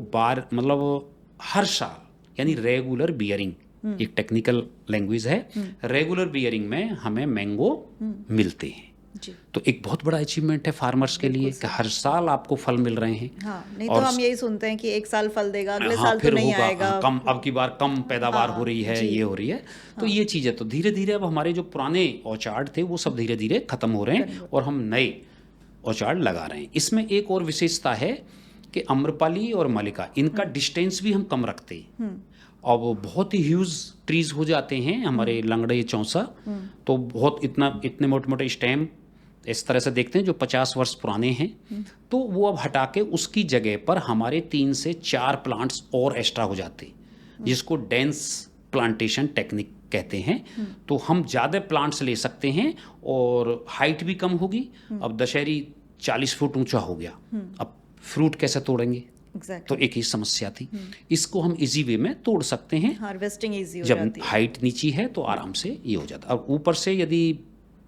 मतलब हर साल, यानी रेगुलर बियरिंग, एक टेक्निकल लैंग्वेज है, रेगुलर बियरिंग में हमें मैंगो मिलते हैं। तो एक बहुत बड़ा अचीवमेंट है फार्मर्स के लिए कि हर साल आपको फल मिल रहे हैं। नहीं तो हम यही सुनते हैं कि एक साल फल देगा, अगले साल तो नहीं आएगा, कम, अब की बार कम पैदावार हो रही है, ये हो रही है। तो ये चीज़ें तो धीरे धीरे अब हमारे जो पुराने औचार्ड थे वो सब धीरे धीरे खत्म हो रहे हैं और हम नए औचार्ड लगा रहे हैं। इसमें एक और विशेषता है कि आम्रपाली और मलिका, इनका डिस्टेंस भी हम कम रखते हैं। अब बहुत ही ह्यूज ट्रीज हो जाते हैं हमारे लंगड़े चौसा, तो बहुत इतने मोटे मोटे स्टेम इस तरह से देखते हैं जो 50 वर्ष पुराने हैं, तो वो अब हटा के उसकी जगह पर हमारे 3 से 4 प्लांट्स और एक्स्ट्रा हो जाते हैं, जिसको डेंस प्लांटेशन टेक्निक कहते हैं। तो हम ज़्यादा प्लांट्स ले सकते हैं और हाइट भी कम होगी। अब दशहरी 40 फुट ऊंचा हो गया, अब फ्रूट कैसे तोड़ेंगे? तो एक ही समस्या थी। इसको हम इजी वे में तोड़ सकते हैं, हार्वेस्टिंग इजी हो जब जाती है। हाइट नीची है तो आराम से ये हो जाता है। और ऊपर से यदि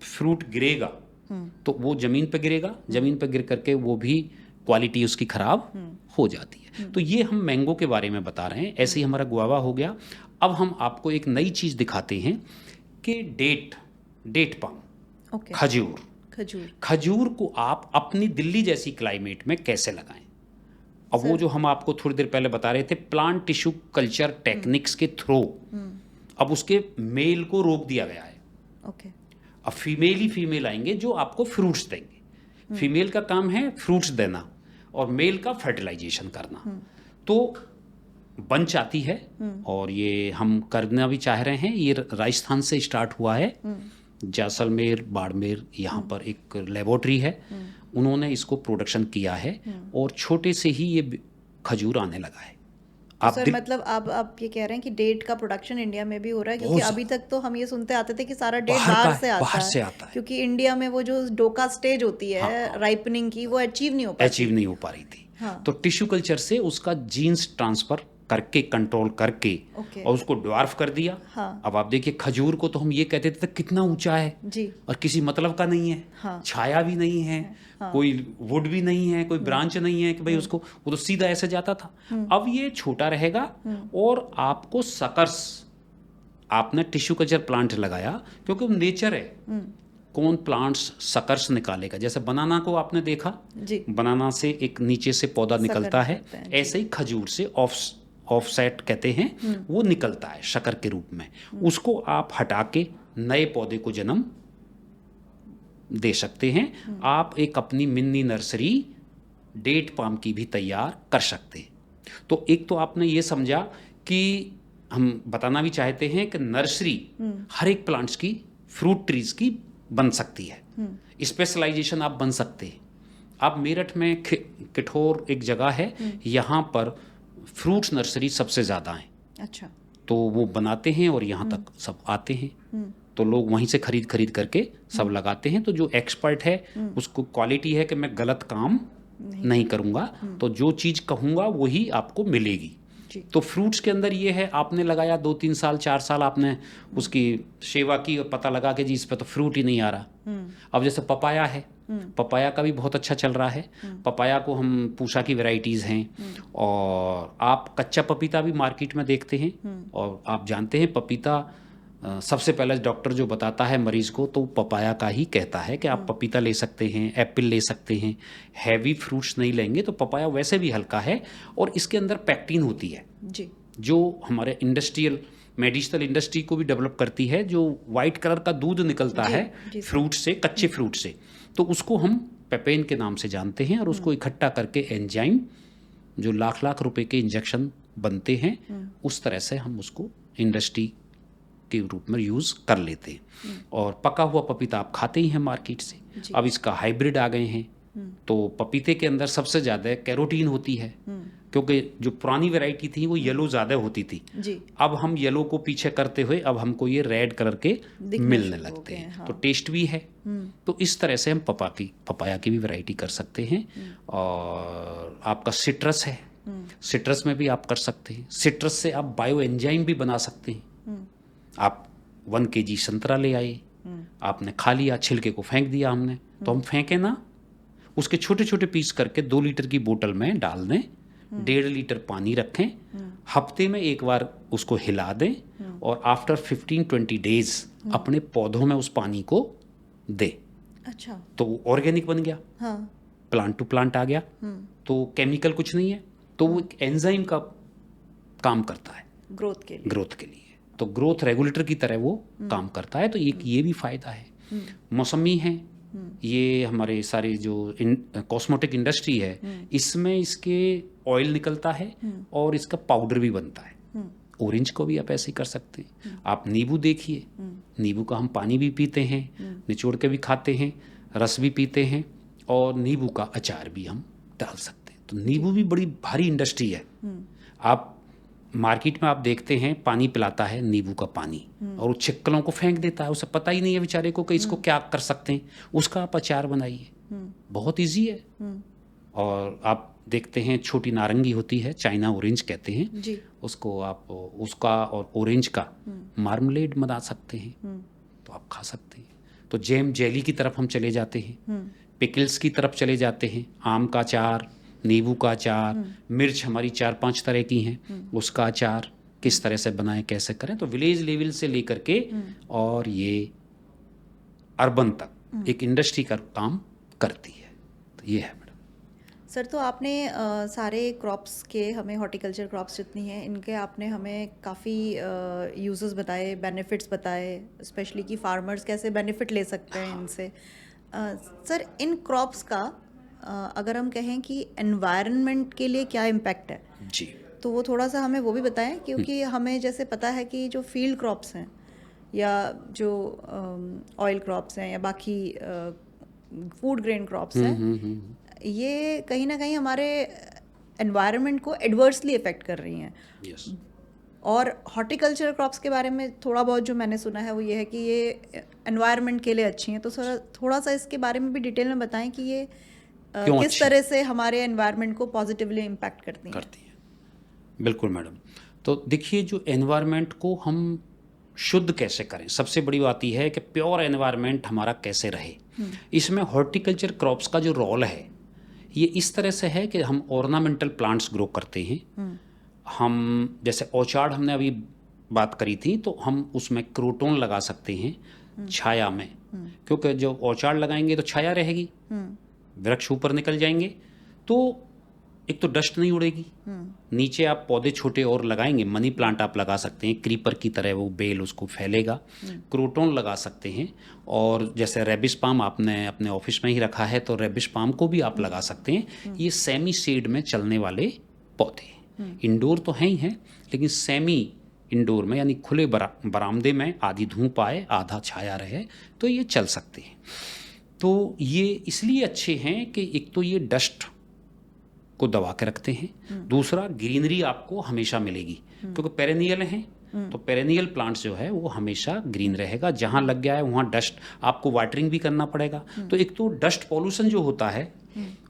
फ्रूट गिरेगा तो वो ज़मीन पे गिरेगा, ज़मीन पे गिर करके वो भी क्वालिटी उसकी ख़राब हो जाती है। तो ये हम मैंगो के बारे में बता रहे हैं। ऐसे ही हमारा गुआवा हो गया। अब हम आपको एक नई चीज़ दिखाते हैं कि डेट पाम, ओके, खजूर। खजूर को आप अपनी दिल्ली जैसी क्लाइमेट में कैसे लगाएं? अब वो जो हम आपको थोड़ी देर पहले बता रहे थे प्लांट टिश्यू कल्चर टेक्निक्स के थ्रू, अब उसके मेल को रोक दिया गया है। ओके, अब फीमेल आएंगे जो आपको फ्रूट्स देंगे। फीमेल का काम है फ्रूट्स देना और मेल का फर्टिलाइजेशन करना। तो बंच आती है और ये हम करना भी चाह रहे हैं। ये राजस्थान से स्टार्ट हुआ है, जैसलमेर, बाड़मेर, यहाँ पर एक लेबोरेटरी है, उन्होंने इसको प्रोडक्शन किया है और छोटे से ही ये खजूर आने लगा है। सर मतलब आप ये कह रहे हैं कि डेट का प्रोडक्शन इंडिया में भी हो रहा है, क्योंकि अभी तक तो हम ये सुनते आते थे कि सारा डेट बाहर से आता है, क्योंकि इंडिया में वो जो डोका स्टेज होती है राइपनिंग की, वो अचीव नहीं हो पा रही थी। तो टिश्यू कल्चर से उसका जीन्स ट्रांसफर करके, कंट्रोल करके और उसको ड्वार्फ कर दिया। अब आप देखिए खजूर को तो हम ये कहते थे कितना ऊंचा है जी, और किसी मतलब का नहीं है, छाया भी नहीं है, कोई वुड भी नहीं है, कोई ब्रांच नहीं है कि भाई उसको, वो तो सीधा ऐसे जाता था। अब ये छोटा रहेगा और आपको सकर्स, आपने टिश्यू कल्चर प्लांट लगाया क्योंकि वो नेचर है, कौन प्लांट्स सकर्स निकालेगा। जैसे बनाना को आपने देखा जी, बनाना से एक नीचे से पौधा निकलता है, ऐसे ही खजूर से ऑफसेट कहते हैं, वो निकलता है शकर के रूप में। उसको आप हटा के नए पौधे को जन्म दे सकते हैं। आप एक अपनी मिनी नर्सरी डेट पाम की भी तैयार कर सकते हैं। तो एक तो आपने ये समझा कि हम बताना भी चाहते हैं कि नर्सरी हर एक प्लांट्स की, फ्रूट ट्रीज की बन सकती है। स्पेशलाइजेशन आप बन सकते हैं। आप मेरठ में किठौर एक जगह है, यहाँ पर फ्रूट्स नर्सरी सबसे ज़्यादा है। अच्छा, तो वो बनाते हैं और यहाँ तक सब आते हैं, तो लोग वहीं से खरीद करके सब लगाते हैं। तो जो एक्सपर्ट है उसको क्वालिटी है कि मैं गलत काम नहीं करूँगा, तो जो चीज़ कहूँगा वही आपको मिलेगी। तो फ्रूट्स के अंदर ये है, आपने लगाया 2-3 साल 4 साल आपने उसकी सेवा की और पता लगा कि जी इस पे तो फ्रूट ही नहीं आ रहा। अब जैसे पपाया है, पपाया का भी बहुत अच्छा चल रहा है। पपाया को हम पूषा की वैरायटीज़ हैं, और आप कच्चा पपीता भी मार्केट में देखते हैं। और आप जानते हैं पपीता सबसे पहले डॉक्टर जो बताता है मरीज को तो पपाया का ही कहता है कि आप पपीता ले सकते हैं, एप्पल ले सकते हैं, हैवी फ्रूट्स नहीं लेंगे। तो पपाया वैसे भी हल्का है और इसके अंदर पैक्टिन होती है जी, जो हमारे मेडिसिनल इंडस्ट्री को भी डेवलप करती है। जो वाइट कलर का दूध निकलता है फ्रूट से, कच्चे फ्रूट से, तो उसको हम पेपेन के नाम से जानते हैं। और उसको इकट्ठा करके एंजाइम, जो लाख रुपए के इंजेक्शन बनते हैं, उस तरह से हम उसको इंडस्ट्री के रूप में यूज़ कर लेते हैं। और पका हुआ पपीता आप खाते ही हैं मार्केट से। अब इसका हाइब्रिड आ गए हैं, तो पपीते के अंदर सबसे ज़्यादा कैरोटीन होती है, क्योंकि जो पुरानी वैरायटी थी वो येलो ज़्यादा होती थी जी। अब हम येलो को पीछे करते हुए अब हमको ये रेड कलर के मिलने लगते हैं। हाँ। तो टेस्ट भी है। तो इस तरह से हम पपाया की भी वैरायटी कर सकते हैं। और आपका सिट्रस है, सिट्रस में भी आप कर सकते हैं। सिट्रस से आप बायो एंजाइम भी बना सकते हैं। आप 1 kg संतरा ले आए, आपने खा लिया, छिलके को फेंक दिया हमने, तो हम फेंके ना, उसके छोटे छोटे पीस करके 2 लीटर की बोतल में डाल दें, 1.5 लीटर पानी रखें, हफ्ते में एक बार उसको हिला दें, और आफ्टर 15-20 डेज अपने पौधों में उस पानी को दें। अच्छा, तो ऑर्गेनिक बन गया। हाँ। प्लांट टू प्लांट आ गया। तो केमिकल कुछ नहीं है, तो वो एक एंजाइम का काम करता है ग्रोथ के लिए। तो ग्रोथ रेगुलेटर की तरह वो काम करता है। तो एक ये भी फायदा है। मौसमी है, ये हमारे सारे जो कॉस्मेटिक इंडस्ट्री है, इसमें इसके ऑयल निकलता है और इसका पाउडर भी बनता है। ऑरेंज को भी आप ऐसे ही कर सकते हैं। आप नींबू देखिए, नींबू का हम पानी भी पीते हैं, निचोड़ के भी खाते हैं, रस भी पीते हैं, और नींबू का अचार भी हम डाल सकते हैं। तो नींबू भी बड़ी भारी इंडस्ट्री है। आप मार्केट में आप देखते हैं पानी पिलाता है नींबू का पानी, और वो छिक्कलों को फेंक देता है, उसे पता ही नहीं है बेचारे को कि इसको क्या कर सकते हैं। उसका आप अचार बनाइए, बहुत ईजी है। और आप देखते हैं छोटी नारंगी होती है, चाइना ऑरेंज कहते हैं जी। उसको, आप उसका और ऑरेंज का मार्मलेड बना सकते हैं, तो आप खा सकते हैं। तो जैम जेली की तरफ हम चले जाते हैं, पिकल्स की तरफ चले जाते हैं, आम का अचार, नींबू का अचार, मिर्च हमारी 4-5 तरह की हैं, उसका अचार किस तरह से बनाएं, कैसे करें। तो विलेज लेवल से लेकर के और ये अर्बन तक एक इंडस्ट्री का काम करती है। तो ये है मैडम। सर, तो आपने सारे क्रॉप्स के, हमें हॉर्टिकल्चर क्रॉप्स जितनी हैं इनके आपने हमें काफ़ी यूजेस बताए, बेनिफिट्स बताए, स्पेशली कि फार्मर्स कैसे बेनिफिट ले सकते हैं इनसे। सर, इन क्रॉप्स का अगर हम कहें कि एनवायरनमेंट के लिए क्या इम्पैक्ट है जी, तो वो थोड़ा सा हमें वो भी बताएं, क्योंकि हमें जैसे पता है कि जो फील्ड क्रॉप्स हैं या जो ऑयल क्रॉप्स हैं या बाकी फूड ग्रेन क्रॉप्स हैं, ये कहीं ना कहीं हमारे एनवायरनमेंट को एडवर्सली इफेक्ट कर रही हैं। यस। और हॉर्टिकल्चर क्रॉप्स के बारे में थोड़ा बहुत जो मैंने सुना है वो ये है कि ये एनवायरनमेंट के लिए अच्छी हैं। तो सर थोड़ा सा इसके बारे में भी डिटेल में बताएं कि ये क्यों किस अच्छी तरह से हमारे एनवायरनमेंट को पॉजिटिवली इम्पैक्ट करती हैं। बिल्कुल मैडम। तो देखिए, जो एनवायरनमेंट को हम शुद्ध कैसे करें, सबसे बड़ी बात यह है कि प्योर एनवायरनमेंट हमारा कैसे रहे। इसमें हॉर्टिकल्चर क्रॉप्स का जो रोल है ये इस तरह से है कि हम ऑर्नामेंटल प्लांट्स ग्रो करते हैं। हम जैसे ऑर्चार्ड हमने अभी बात करी थी, तो हम उसमें क्रोटोन लगा सकते हैं छाया में, क्योंकि जो ऑर्चार्ड लगाएंगे तो छाया रहेगी, वृक्ष ऊपर निकल जाएंगे तो एक तो डस्ट नहीं उड़ेगी। नीचे आप पौधे छोटे और लगाएंगे, मनी प्लांट आप लगा सकते हैं, क्रीपर की तरह वो बेल उसको फैलेगा। क्रोटोन लगा सकते हैं, और जैसे रेबिस पाम आपने अपने ऑफिस में ही रखा है तो रेबिस पाम को भी आप लगा सकते हैं। ये सेमी शेड में चलने वाले पौधे, इंडोर तो हैं ही हैं, लेकिन सेमी इंडोर में यानी खुले बरामदे में आधी धूप आए आधा छाया रहे तो ये चल सकते हैं। तो ये इसलिए अच्छे हैं कि एक तो ये डस्ट को दबा के रखते हैं, दूसरा ग्रीनरी आपको हमेशा मिलेगी, क्योंकि पेरेनियल हैं तो पेरेनियल प्लांट्स जो है वो हमेशा ग्रीन रहेगा। जहाँ लग गया है वहाँ डस्ट, आपको वाटरिंग भी करना पड़ेगा, तो एक तो डस्ट पॉल्यूशन जो होता है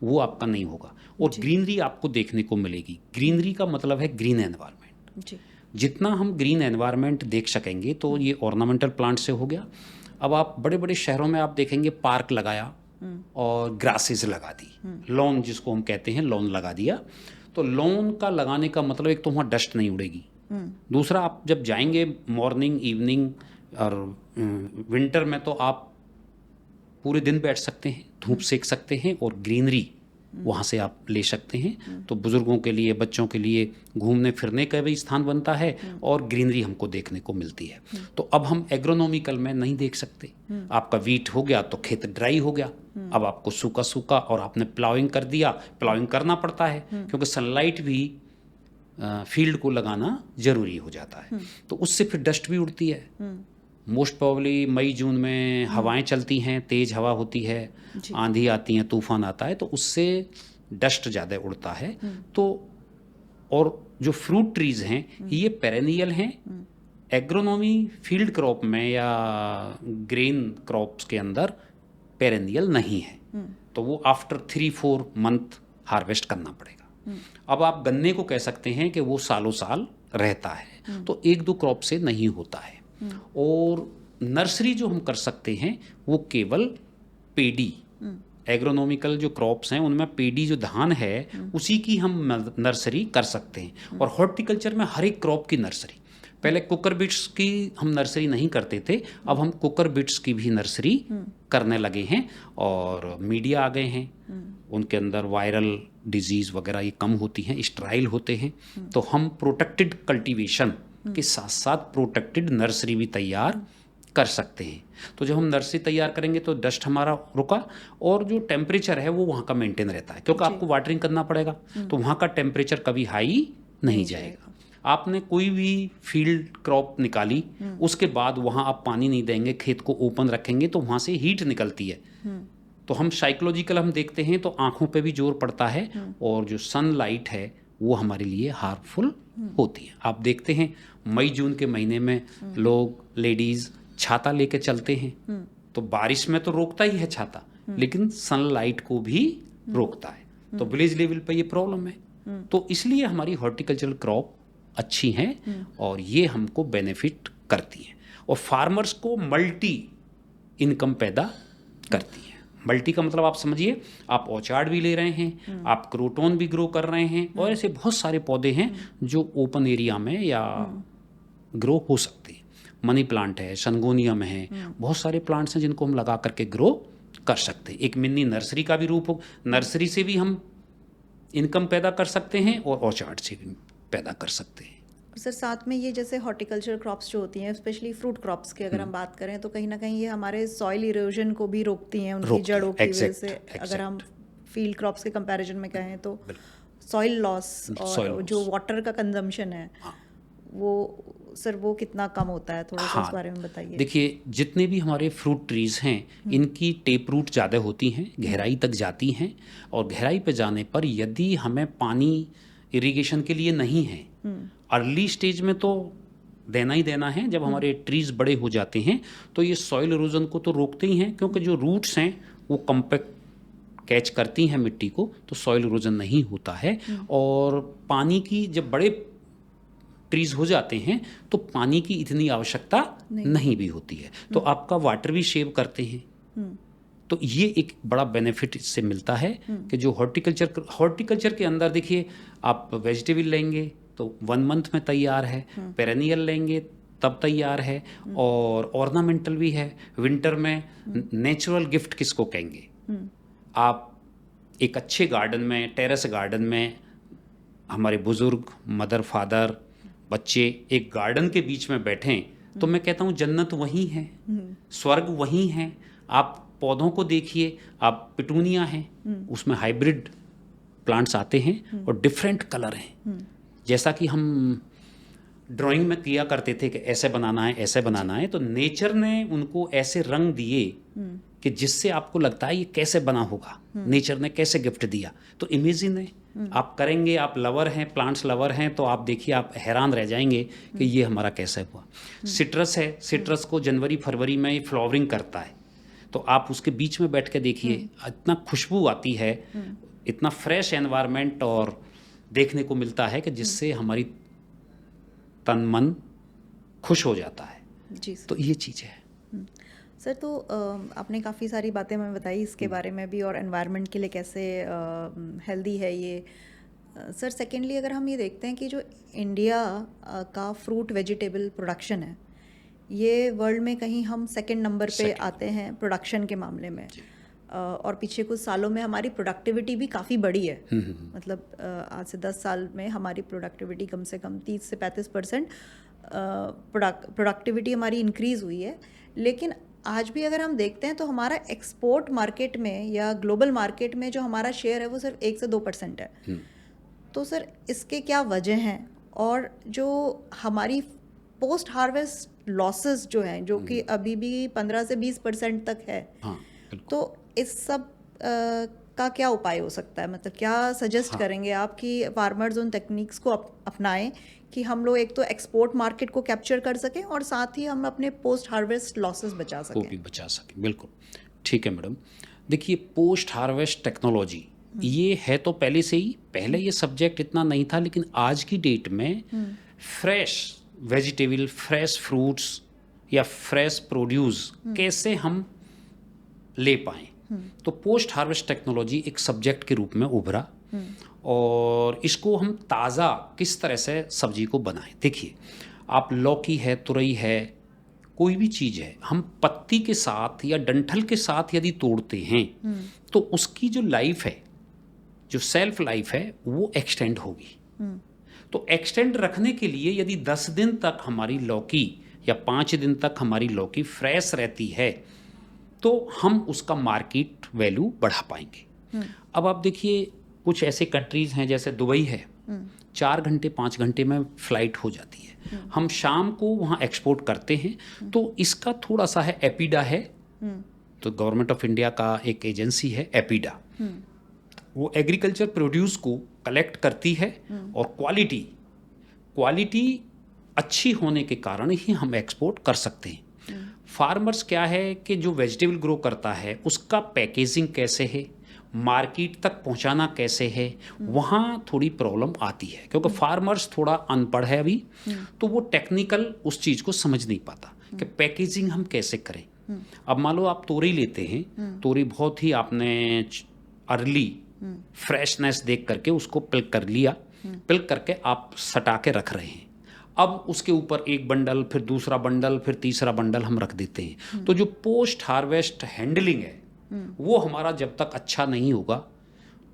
वो आपका नहीं होगा, और ग्रीनरी आपको देखने को मिलेगी। ग्रीनरी का मतलब है ग्रीन एनवायरनमेंट। जितना हम ग्रीन एनवायरनमेंट देख सकेंगे तो ये ऑर्नामेंटल प्लांट से हो गया। अब आप बड़े बड़े शहरों में आप देखेंगे पार्क लगाया और ग्रासेस लगा दी, लॉन जिसको हम कहते हैं, लॉन लगा दिया। तो लॉन का लगाने का मतलब एक तो वहाँ डस्ट नहीं उड़ेगी, दूसरा आप जब जाएंगे मॉर्निंग इवनिंग और विंटर में तो आप पूरे दिन बैठ सकते हैं, धूप सेक सकते हैं, और ग्रीनरी वहाँ से आप ले सकते हैं। तो बुजुर्गों के लिए, बच्चों के लिए घूमने फिरने का भी स्थान बनता है और ग्रीनरी हमको देखने को मिलती है। तो अब हम एग्रोनॉमिकल में नहीं देख सकते। आपका वीट हो गया तो खेत ड्राई हो गया, अब आपको सूखा सूखा, और आपने प्लाउइंग कर दिया। प्लाउइंग करना पड़ता है क्योंकि सनलाइट भी फील्ड को लगाना जरूरी हो जाता है, तो उससे फिर डस्ट भी उड़ती है। मोस्ट प्रोबेबली मई जून में हवाएं चलती हैं, तेज हवा होती है, आंधी आती है, तूफान आता है, तो उससे डस्ट ज़्यादा उड़ता है। तो और जो फ्रूट ट्रीज हैं ये पेरेनियल हैं। एग्रोनॉमी फील्ड क्रॉप में या ग्रेन क्रॉप्स के अंदर पेरेनियल नहीं है, तो वो आफ्टर 3-4 मंथ हार्वेस्ट करना पड़ेगा। अब आप गन्ने को कह सकते हैं कि वो सालों साल रहता है, तो 1-2 क्रॉप से नहीं होता है। और नर्सरी जो हम कर सकते हैं वो केवल पेडी, एग्रोनॉमिकल जो क्रॉप्स हैं उनमें पेडी जो धान है उसी की हम नर्सरी कर सकते हैं। और हॉर्टिकल्चर में हर एक क्रॉप की नर्सरी, पहले कुकर बीट्स की हम नर्सरी नहीं करते थे, अब हम कुकर बीट्स की भी नर्सरी करने लगे हैं। और मीडिया आ गए हैं, उनके अंदर वायरल डिजीज़ वगैरह ये कम होती हैं, स्टेराइल होते हैं। तो हम प्रोटेक्टेड कल्टीवेशन के साथ साथ प्रोटेक्टेड नर्सरी भी तैयार कर सकते हैं। तो जब हम नर्सरी तैयार करेंगे तो डस्ट हमारा रुका, और जो टेम्परेचर है वो वहाँ का मेंटेन रहता है, क्योंकि आपको वाटरिंग करना पड़ेगा, तो वहाँ का टेम्परेचर कभी हाई नहीं जाएगा। आपने कोई भी फील्ड क्रॉप निकाली, उसके बाद वहाँ आप पानी नहीं देंगे, खेत को ओपन रखेंगे तो वहाँ से हीट निकलती है। तो हम साइकोलॉजिकल हम देखते हैं तो आँखों पे भी जोर पड़ता है, और जो सनलाइट है वो हमारे लिए हार्मफुल होती है। आप देखते हैं मई जून के महीने में लोग, लेडीज़ छाता लेके चलते हैं, तो बारिश में तो रोकता ही है छाता, लेकिन सनलाइट को भी रोकता है। तो विलेज लेवल पे ये प्रॉब्लम है। तो इसलिए हमारी हॉर्टिकल्चरल क्रॉप अच्छी हैं और ये हमको बेनिफिट करती हैं, और फार्मर्स को मल्टी इनकम पैदा करती हैं। मल्टी का मतलब आप समझिए, आप ऑर्चार्ड भी ले रहे हैं, आप क्रोटोन भी ग्रो कर रहे हैं, और ऐसे बहुत सारे पौधे हैं जो ओपन एरिया में या ग्रो हो सकते हैं। मनी प्लांट है, सनगोनियम है, बहुत सारे प्लांट्स हैं जिनको हम लगा करके ग्रो कर सकते हैं। एक मिनी नर्सरी का भी रूप हो, नर्सरी से भी हम इनकम पैदा कर सकते हैं और ऑर्चार्ड से भी पैदा कर सकते हैं। सर साथ में ये जैसे हॉर्टिकल्चर क्रॉप्स जो होती हैं, स्पेशली फ्रूट क्रॉप्स की अगर हम बात करें तो कहीं ना कहीं ये हमारे सॉइल इरोजन को भी रोकती हैं, उनकी जड़ों की वजह से। अगर हम फील्ड क्रॉप्स के कंपैरिजन में कहें तो सॉइल लॉस और जो वाटर का कंजम्पशन है वो सर वो कितना कम होता है, थोड़ा सा इस बारे में बताइए। देखिए, जितने भी हमारे फ्रूट ट्रीज हैं इनकी टेप रूट ज़्यादा होती हैं, गहराई तक जाती हैं, और गहराई पे जाने पर यदि हमें पानी इरिगेशन के लिए नहीं है, अर्ली स्टेज में तो देना ही देना है, जब हमारे ट्रीज बड़े हो जाते हैं तो ये सॉइल इरोजन को तो रोकते ही हैं, क्योंकि जो रूट्स हैं वो कम्पैक्ट कैच करती हैं मिट्टी को, तो सॉइल इरोजन नहीं होता है। और पानी की जब बड़े ट्रीज हो जाते हैं तो पानी की इतनी आवश्यकता नहीं भी होती है, तो आपका वाटर भी सेव करते हैं। तो ये एक बड़ा बेनिफिट इससे मिलता है कि जो हॉर्टिकल्चर के अंदर देखिए, आप वेजिटेबल लेंगे तो 1 मंथ में तैयार है, पेरेनियल लेंगे तब तैयार है, और ऑर्नामेंटल भी है। विंटर में नेचुरल गिफ्ट किसको कहेंगे? आप एक अच्छे गार्डन में, टेरेस गार्डन में, हमारे बुजुर्ग, मदर, फादर, बच्चे एक गार्डन के बीच में बैठें तो मैं कहता हूँ जन्नत वहीं है, स्वर्ग वहीं है। आप पौधों को देखिए, आप पिटूनिया हैं, उसमें हाइब्रिड प्लांट्स आते हैं और डिफरेंट कलर हैं, जैसा कि हम ड्राइंग में किया करते थे कि ऐसे बनाना है, ऐसे बनाना है, तो नेचर ने उनको ऐसे रंग दिए कि जिससे आपको लगता है ये कैसे बना होगा, नेचर ने कैसे गिफ्ट दिया। तो इमेजिन है, आप करेंगे, आप लवर हैं, प्लांट्स लवर हैं, तो आप देखिए, आप हैरान रह जाएंगे कि ये हमारा कैसे हुआ। सिट्रस है, सिट्रस को जनवरी फरवरी में फ्लावरिंग करता है, तो आप उसके बीच में बैठ के देखिए, इतना खुशबू आती है, इतना फ्रेश एनवायरनमेंट और देखने को मिलता है कि जिससे हमारी तन मन खुश हो जाता है। जी तो ये चीज़ है सर। तो आपने काफ़ी सारी बातें हमें बताई इसके बारे में भी, और एनवायरनमेंट के लिए कैसे हेल्दी है ये। सर सेकेंडली अगर हम ये देखते हैं कि जो इंडिया का फ्रूट वेजिटेबल प्रोडक्शन है, ये वर्ल्ड में कहीं हम सेकंड नंबर पे आते हैं प्रोडक्शन के मामले में, और पीछे कुछ सालों में हमारी प्रोडक्टिविटी भी काफ़ी बढ़ी है। मतलब आज से 10 साल में हमारी प्रोडक्टिविटी कम से कम 30 से 35% प्रोडक्टिविटी हमारी इंक्रीज़ हुई है। लेकिन आज भी अगर हम देखते हैं तो हमारा एक्सपोर्ट मार्केट में या ग्लोबल मार्केट में जो हमारा शेयर है वो सिर्फ 1 से 2% है। तो सर इसके क्या वजह हैं, और जो हमारी पोस्ट हार्वेस्ट लॉसेस जो हैं, जो कि अभी भी 15 से 20% तक है, तो इस सब का क्या उपाय हो सकता है? मतलब क्या सजेस्ट करेंगे आप कि फार्मर्स उन टेक्निक्स को अपनाएं कि हम लोग एक तो एक्सपोर्ट मार्केट को कैप्चर कर सकें और साथ ही हम अपने पोस्ट हार्वेस्ट लॉसेस बचा सकें? वो भी बचा सकें, बिल्कुल ठीक है मैडम। देखिए, पोस्ट हार्वेस्ट टेक्नोलॉजी ये है तो पहले से ही, पहले ये सब्जेक्ट इतना नहीं था, लेकिन आज की डेट में फ्रेश वेजिटेबल, फ्रेश फ्रूट्स या फ्रेश प्रोड्यूस कैसे हम ले पाएँ, तो पोस्ट हार्वेस्ट टेक्नोलॉजी एक सब्जेक्ट के रूप में उभरा, और इसको हम ताज़ा किस तरह से सब्जी को बनाएं। देखिए, आप लौकी है, तुरई है, कोई भी चीज़ है, हम पत्ती के साथ या डंठल के साथ यदि तोड़ते हैं तो उसकी जो लाइफ है, जो सेल्फ लाइफ है, वो एक्सटेंड होगी। तो एक्सटेंड रखने के लिए यदि 10 दिन तक हमारी लौकी या 5 दिन तक हमारी लौकी फ्रेश रहती है तो हम उसका मार्केट वैल्यू बढ़ा पाएंगे। अब आप देखिए, कुछ ऐसे कंट्रीज़ हैं जैसे दुबई है, 4 घंटे 5 घंटे में फ़्लाइट हो जाती है। हम शाम को वहाँ एक्सपोर्ट करते हैं। तो इसका थोड़ा सा है, एपीडा है, तो गवर्नमेंट ऑफ इंडिया का एक एजेंसी है एपीडा, वो एग्रीकल्चर प्रोड्यूस को कलेक्ट करती है और क्वालिटी अच्छी होने के कारण ही हम एक्सपोर्ट कर सकते हैं। फार्मर्स क्या है कि जो वेजिटेबल ग्रो करता है उसका पैकेजिंग कैसे है, मार्केट तक पहुंचाना कैसे है, वहाँ थोड़ी प्रॉब्लम आती है, क्योंकि फार्मर्स थोड़ा अनपढ़ है अभी, तो वो टेक्निकल उस चीज़ को समझ नहीं पाता कि पैकेजिंग हम कैसे करें। अब मान लो आप तोरी लेते हैं, तोरी बहुत ही आपने अर्ली फ्रेशनेस देख करके उसको पिल्क कर लिया, पिल्क करके आप सटा के रख रहे हैं। अब उसके ऊपर एक बंडल, फिर दूसरा बंडल, फिर तीसरा बंडल हम रख देते हैं। तो जो पोस्ट हार्वेस्ट हैंडलिंग है वो हमारा जब तक अच्छा नहीं होगा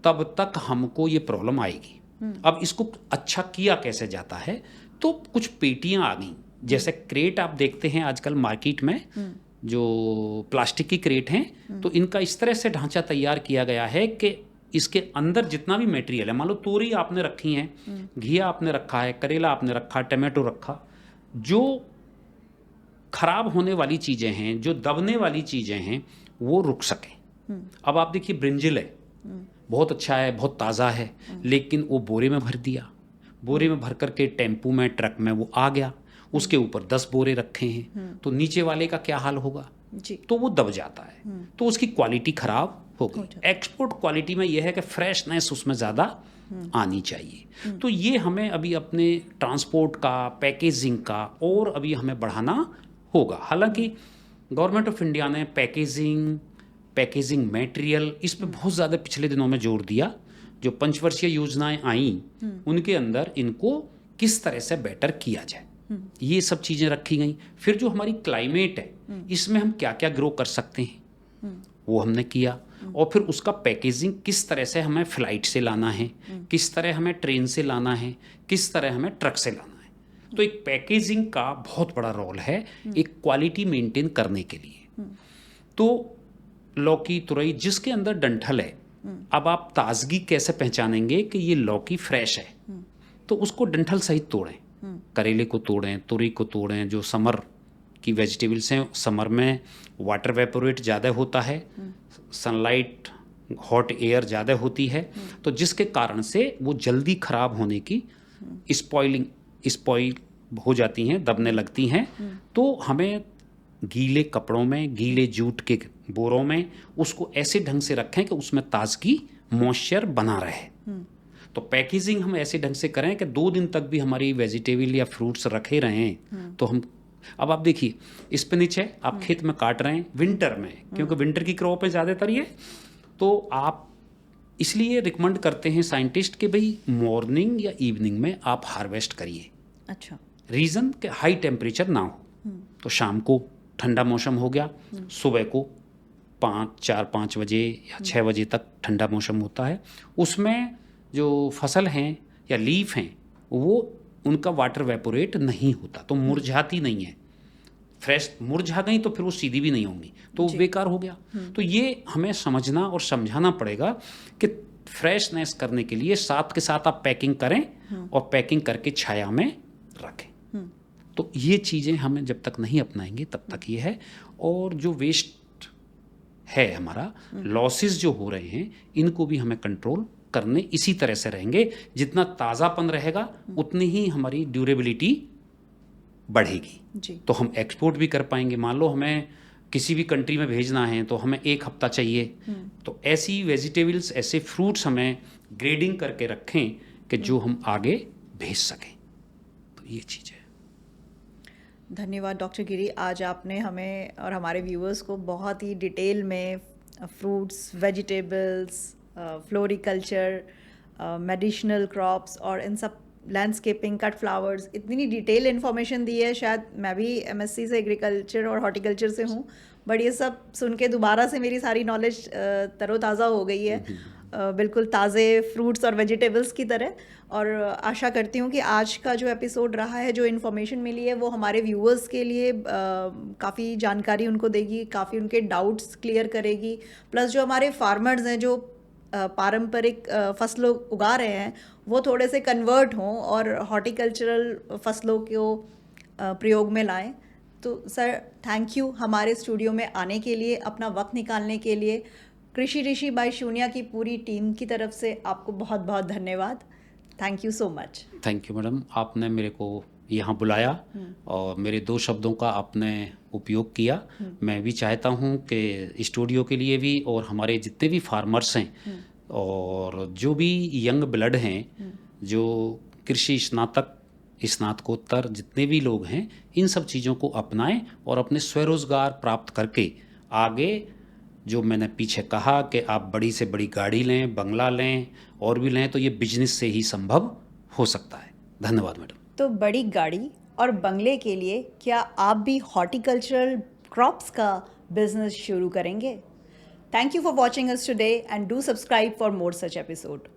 तब तक हमको ये प्रॉब्लम आएगी। अब इसको अच्छा किया कैसे जाता है, तो कुछ पेटियां आ गई, जैसे क्रेट आप देखते हैं आजकल मार्केट में जो प्लास्टिक की क्रेट हैं, तो इनका इस तरह से ढांचा तैयार किया गया है कि इसके अंदर जितना भी मटेरियल है, मान लो तोरी आपने रखी है, घिया आपने रखा है, करेला आपने रखा, टमाटो रखा, जो खराब होने वाली चीज़ें हैं, जो दबने वाली चीज़ें हैं, वो रुक सकें। अब आप देखिए ब्रिंजल है, बहुत अच्छा है, बहुत ताज़ा है, लेकिन वो बोरे में भर दिया, बोरे में भर करके टेम्पू में, ट्रक में वो आ गया, उसके ऊपर 10 बोरे रखे हैं, तो नीचे वाले का क्या हाल होगा जी। तो वो दब जाता है, तो उसकी क्वालिटी खराब हो गई। एक्सपोर्ट क्वालिटी में यह है कि फ्रेशनेस उसमें ज़्यादा आनी चाहिए। तो ये हमें अभी अपने ट्रांसपोर्ट का, पैकेजिंग का और अभी हमें बढ़ाना होगा। हालांकि गवर्नमेंट ऑफ इंडिया ने पैकेजिंग मटेरियल इस पे बहुत ज़्यादा पिछले दिनों में जोर दिया। जो पंचवर्षीय योजनाएं आई उनके अंदर इनको किस तरह से बेटर किया जाए, ये सब चीज़ें रखी गई। फिर जो हमारी क्लाइमेट है इसमें हम क्या क्या ग्रो कर सकते हैं वो हमने किया, और फिर उसका पैकेजिंग किस तरह से हमें फ्लाइट से लाना है, किस तरह हमें ट्रेन से लाना है, किस तरह हमें ट्रक से लाना है। तो एक पैकेजिंग का बहुत बड़ा रोल है एक क्वालिटी मेंटेन करने के लिए। तो लौकी, तुरई जिसके अंदर डंठल है, अब आप ताजगी कैसे पहचानेंगे कि ये लौकी फ्रेश है, तो उसको डंठल सहित तोड़ें, करेले को तोड़ें, तुरई को तोड़ें। जो समर की वेजिटेबल्स हैं, समर में वाटर वेपोरेट ज़्यादा होता है, सनलाइट, हॉट एयर ज़्यादा होती है, तो जिसके कारण से वो जल्दी ख़राब होने की स्पॉइल हो जाती हैं, दबने लगती हैं। तो हमें गीले कपड़ों में, गीले जूट के बोरों में उसको ऐसे ढंग से रखें कि उसमें ताजगी, मॉइस्चर बना रहे। तो पैकेजिंग हम ऐसे ढंग से करें कि 2 दिन तक भी हमारी वेजिटेबल या फ्रूट्स रखे रहें। तो हम अब आप देखिए स्पिनिच है, आप खेत में काट रहे हैं विंटर में, क्योंकि विंटर की क्रॉप है ज़्यादातर ये, तो आप इसलिए रिकमेंड करते हैं साइंटिस्ट कि भाई मॉर्निंग या इवनिंग में आप हार्वेस्ट करिए। अच्छा। रीज़न कि हाई टेम्परेचर ना हो। तो शाम को ठंडा मौसम हो गया, सुबह को 4-5 बजे या 6 बजे तक ठंडा मौसम होता है, उसमें जो फसल हैं या लीफ हैं वो उनका वाटर वेपोरेट नहीं होता, तो मुरझाती नहीं है। फ्रेश मुरझा गई तो फिर वो सीधी भी नहीं होंगी, तो वो बेकार हो गया। तो ये हमें समझना और समझाना पड़ेगा कि फ्रेशनेस करने के लिए साथ के साथ आप पैकिंग करें और पैकिंग करके छाया में रखें। तो ये चीज़ें हमें जब तक नहीं अपनाएंगे तब तक ये है। और जो वेस्ट है हमारा, लॉसेस जो हो रहे हैं, इनको भी हमें कंट्रोल करने इसी तरह से रहेंगे। जितना ताज़ापन रहेगा उतनी ही हमारी ड्यूरेबिलिटी बढ़ेगी जी। तो हम एक्सपोर्ट भी कर पाएंगे। मान लो हमें किसी भी कंट्री में भेजना है तो हमें 1 हफ्ता चाहिए, तो ऐसी वेजिटेबल्स, ऐसे फ्रूट्स हमें ग्रेडिंग करके रखें कि जो हम आगे भेज सकें। तो ये चीज़ है। धन्यवाद डॉक्टर गिरी, आज आपने हमें और हमारे व्यूअर्स को बहुत ही डिटेल में fruits, vegetables, floriculture, medicinal crops और इन सब लैंडस्केपिंग, कट फ्लावर्स, इतनी डिटेल इन्फॉर्मेशन दी है। शायद मैं भी एमएससी से एग्रीकल्चर और हॉर्टिकल्चर से हूँ, बट ये सब सुन के दोबारा से मेरी सारी नॉलेज तरोताज़ा हो गई है, बिल्कुल ताज़े फ्रूट्स और वेजिटेबल्स की तरह। और आशा करती हूँ कि आज का जो एपिसोड रहा है, जो इन्फॉर्मेशन मिली है, वो हमारे व्यूअर्स के लिए काफ़ी जानकारी उनको देगी, काफ़ी उनके डाउट्स क्लियर करेगी। प्लस जो हमारे फार्मर्स हैं जो पारंपरिक फसलों उगा रहे हैं वो थोड़े से कन्वर्ट हों और हॉर्टिकल्चरल फसलों को प्रयोग में लाएं। तो सर थैंक यू हमारे स्टूडियो में आने के लिए, अपना वक्त निकालने के लिए। कृषि ऋषि बाय शून्या की पूरी टीम की तरफ से आपको बहुत बहुत धन्यवाद। Thank you so much. Thank you madam, आपने मेरे को यहाँ बुलाया और मेरे 2 शब्दों का आपने उपयोग किया। मैं भी चाहता हूँ कि स्टूडियो के लिए भी और हमारे जितने भी फार्मर्स हैं और जो भी यंग ब्लड हैं, जो कृषि स्नातक स्नातकोत्तर जितने भी लोग हैं, इन सब चीज़ों को अपनाएं और अपने स्वरोजगार प्राप्त करके आगे, जो मैंने पीछे कहा कि आप बड़ी से बड़ी गाड़ी लें, बंगला लें और भी लें, तो ये बिजनेस से ही संभव हो सकता है। धन्यवाद मैडम। तो बड़ी गाड़ी और बंगले के लिए क्या आप भी हॉर्टिकल्चरल क्रॉप्स का बिजनेस शुरू करेंगे? Thank you for watching us today and do subscribe for more such episode.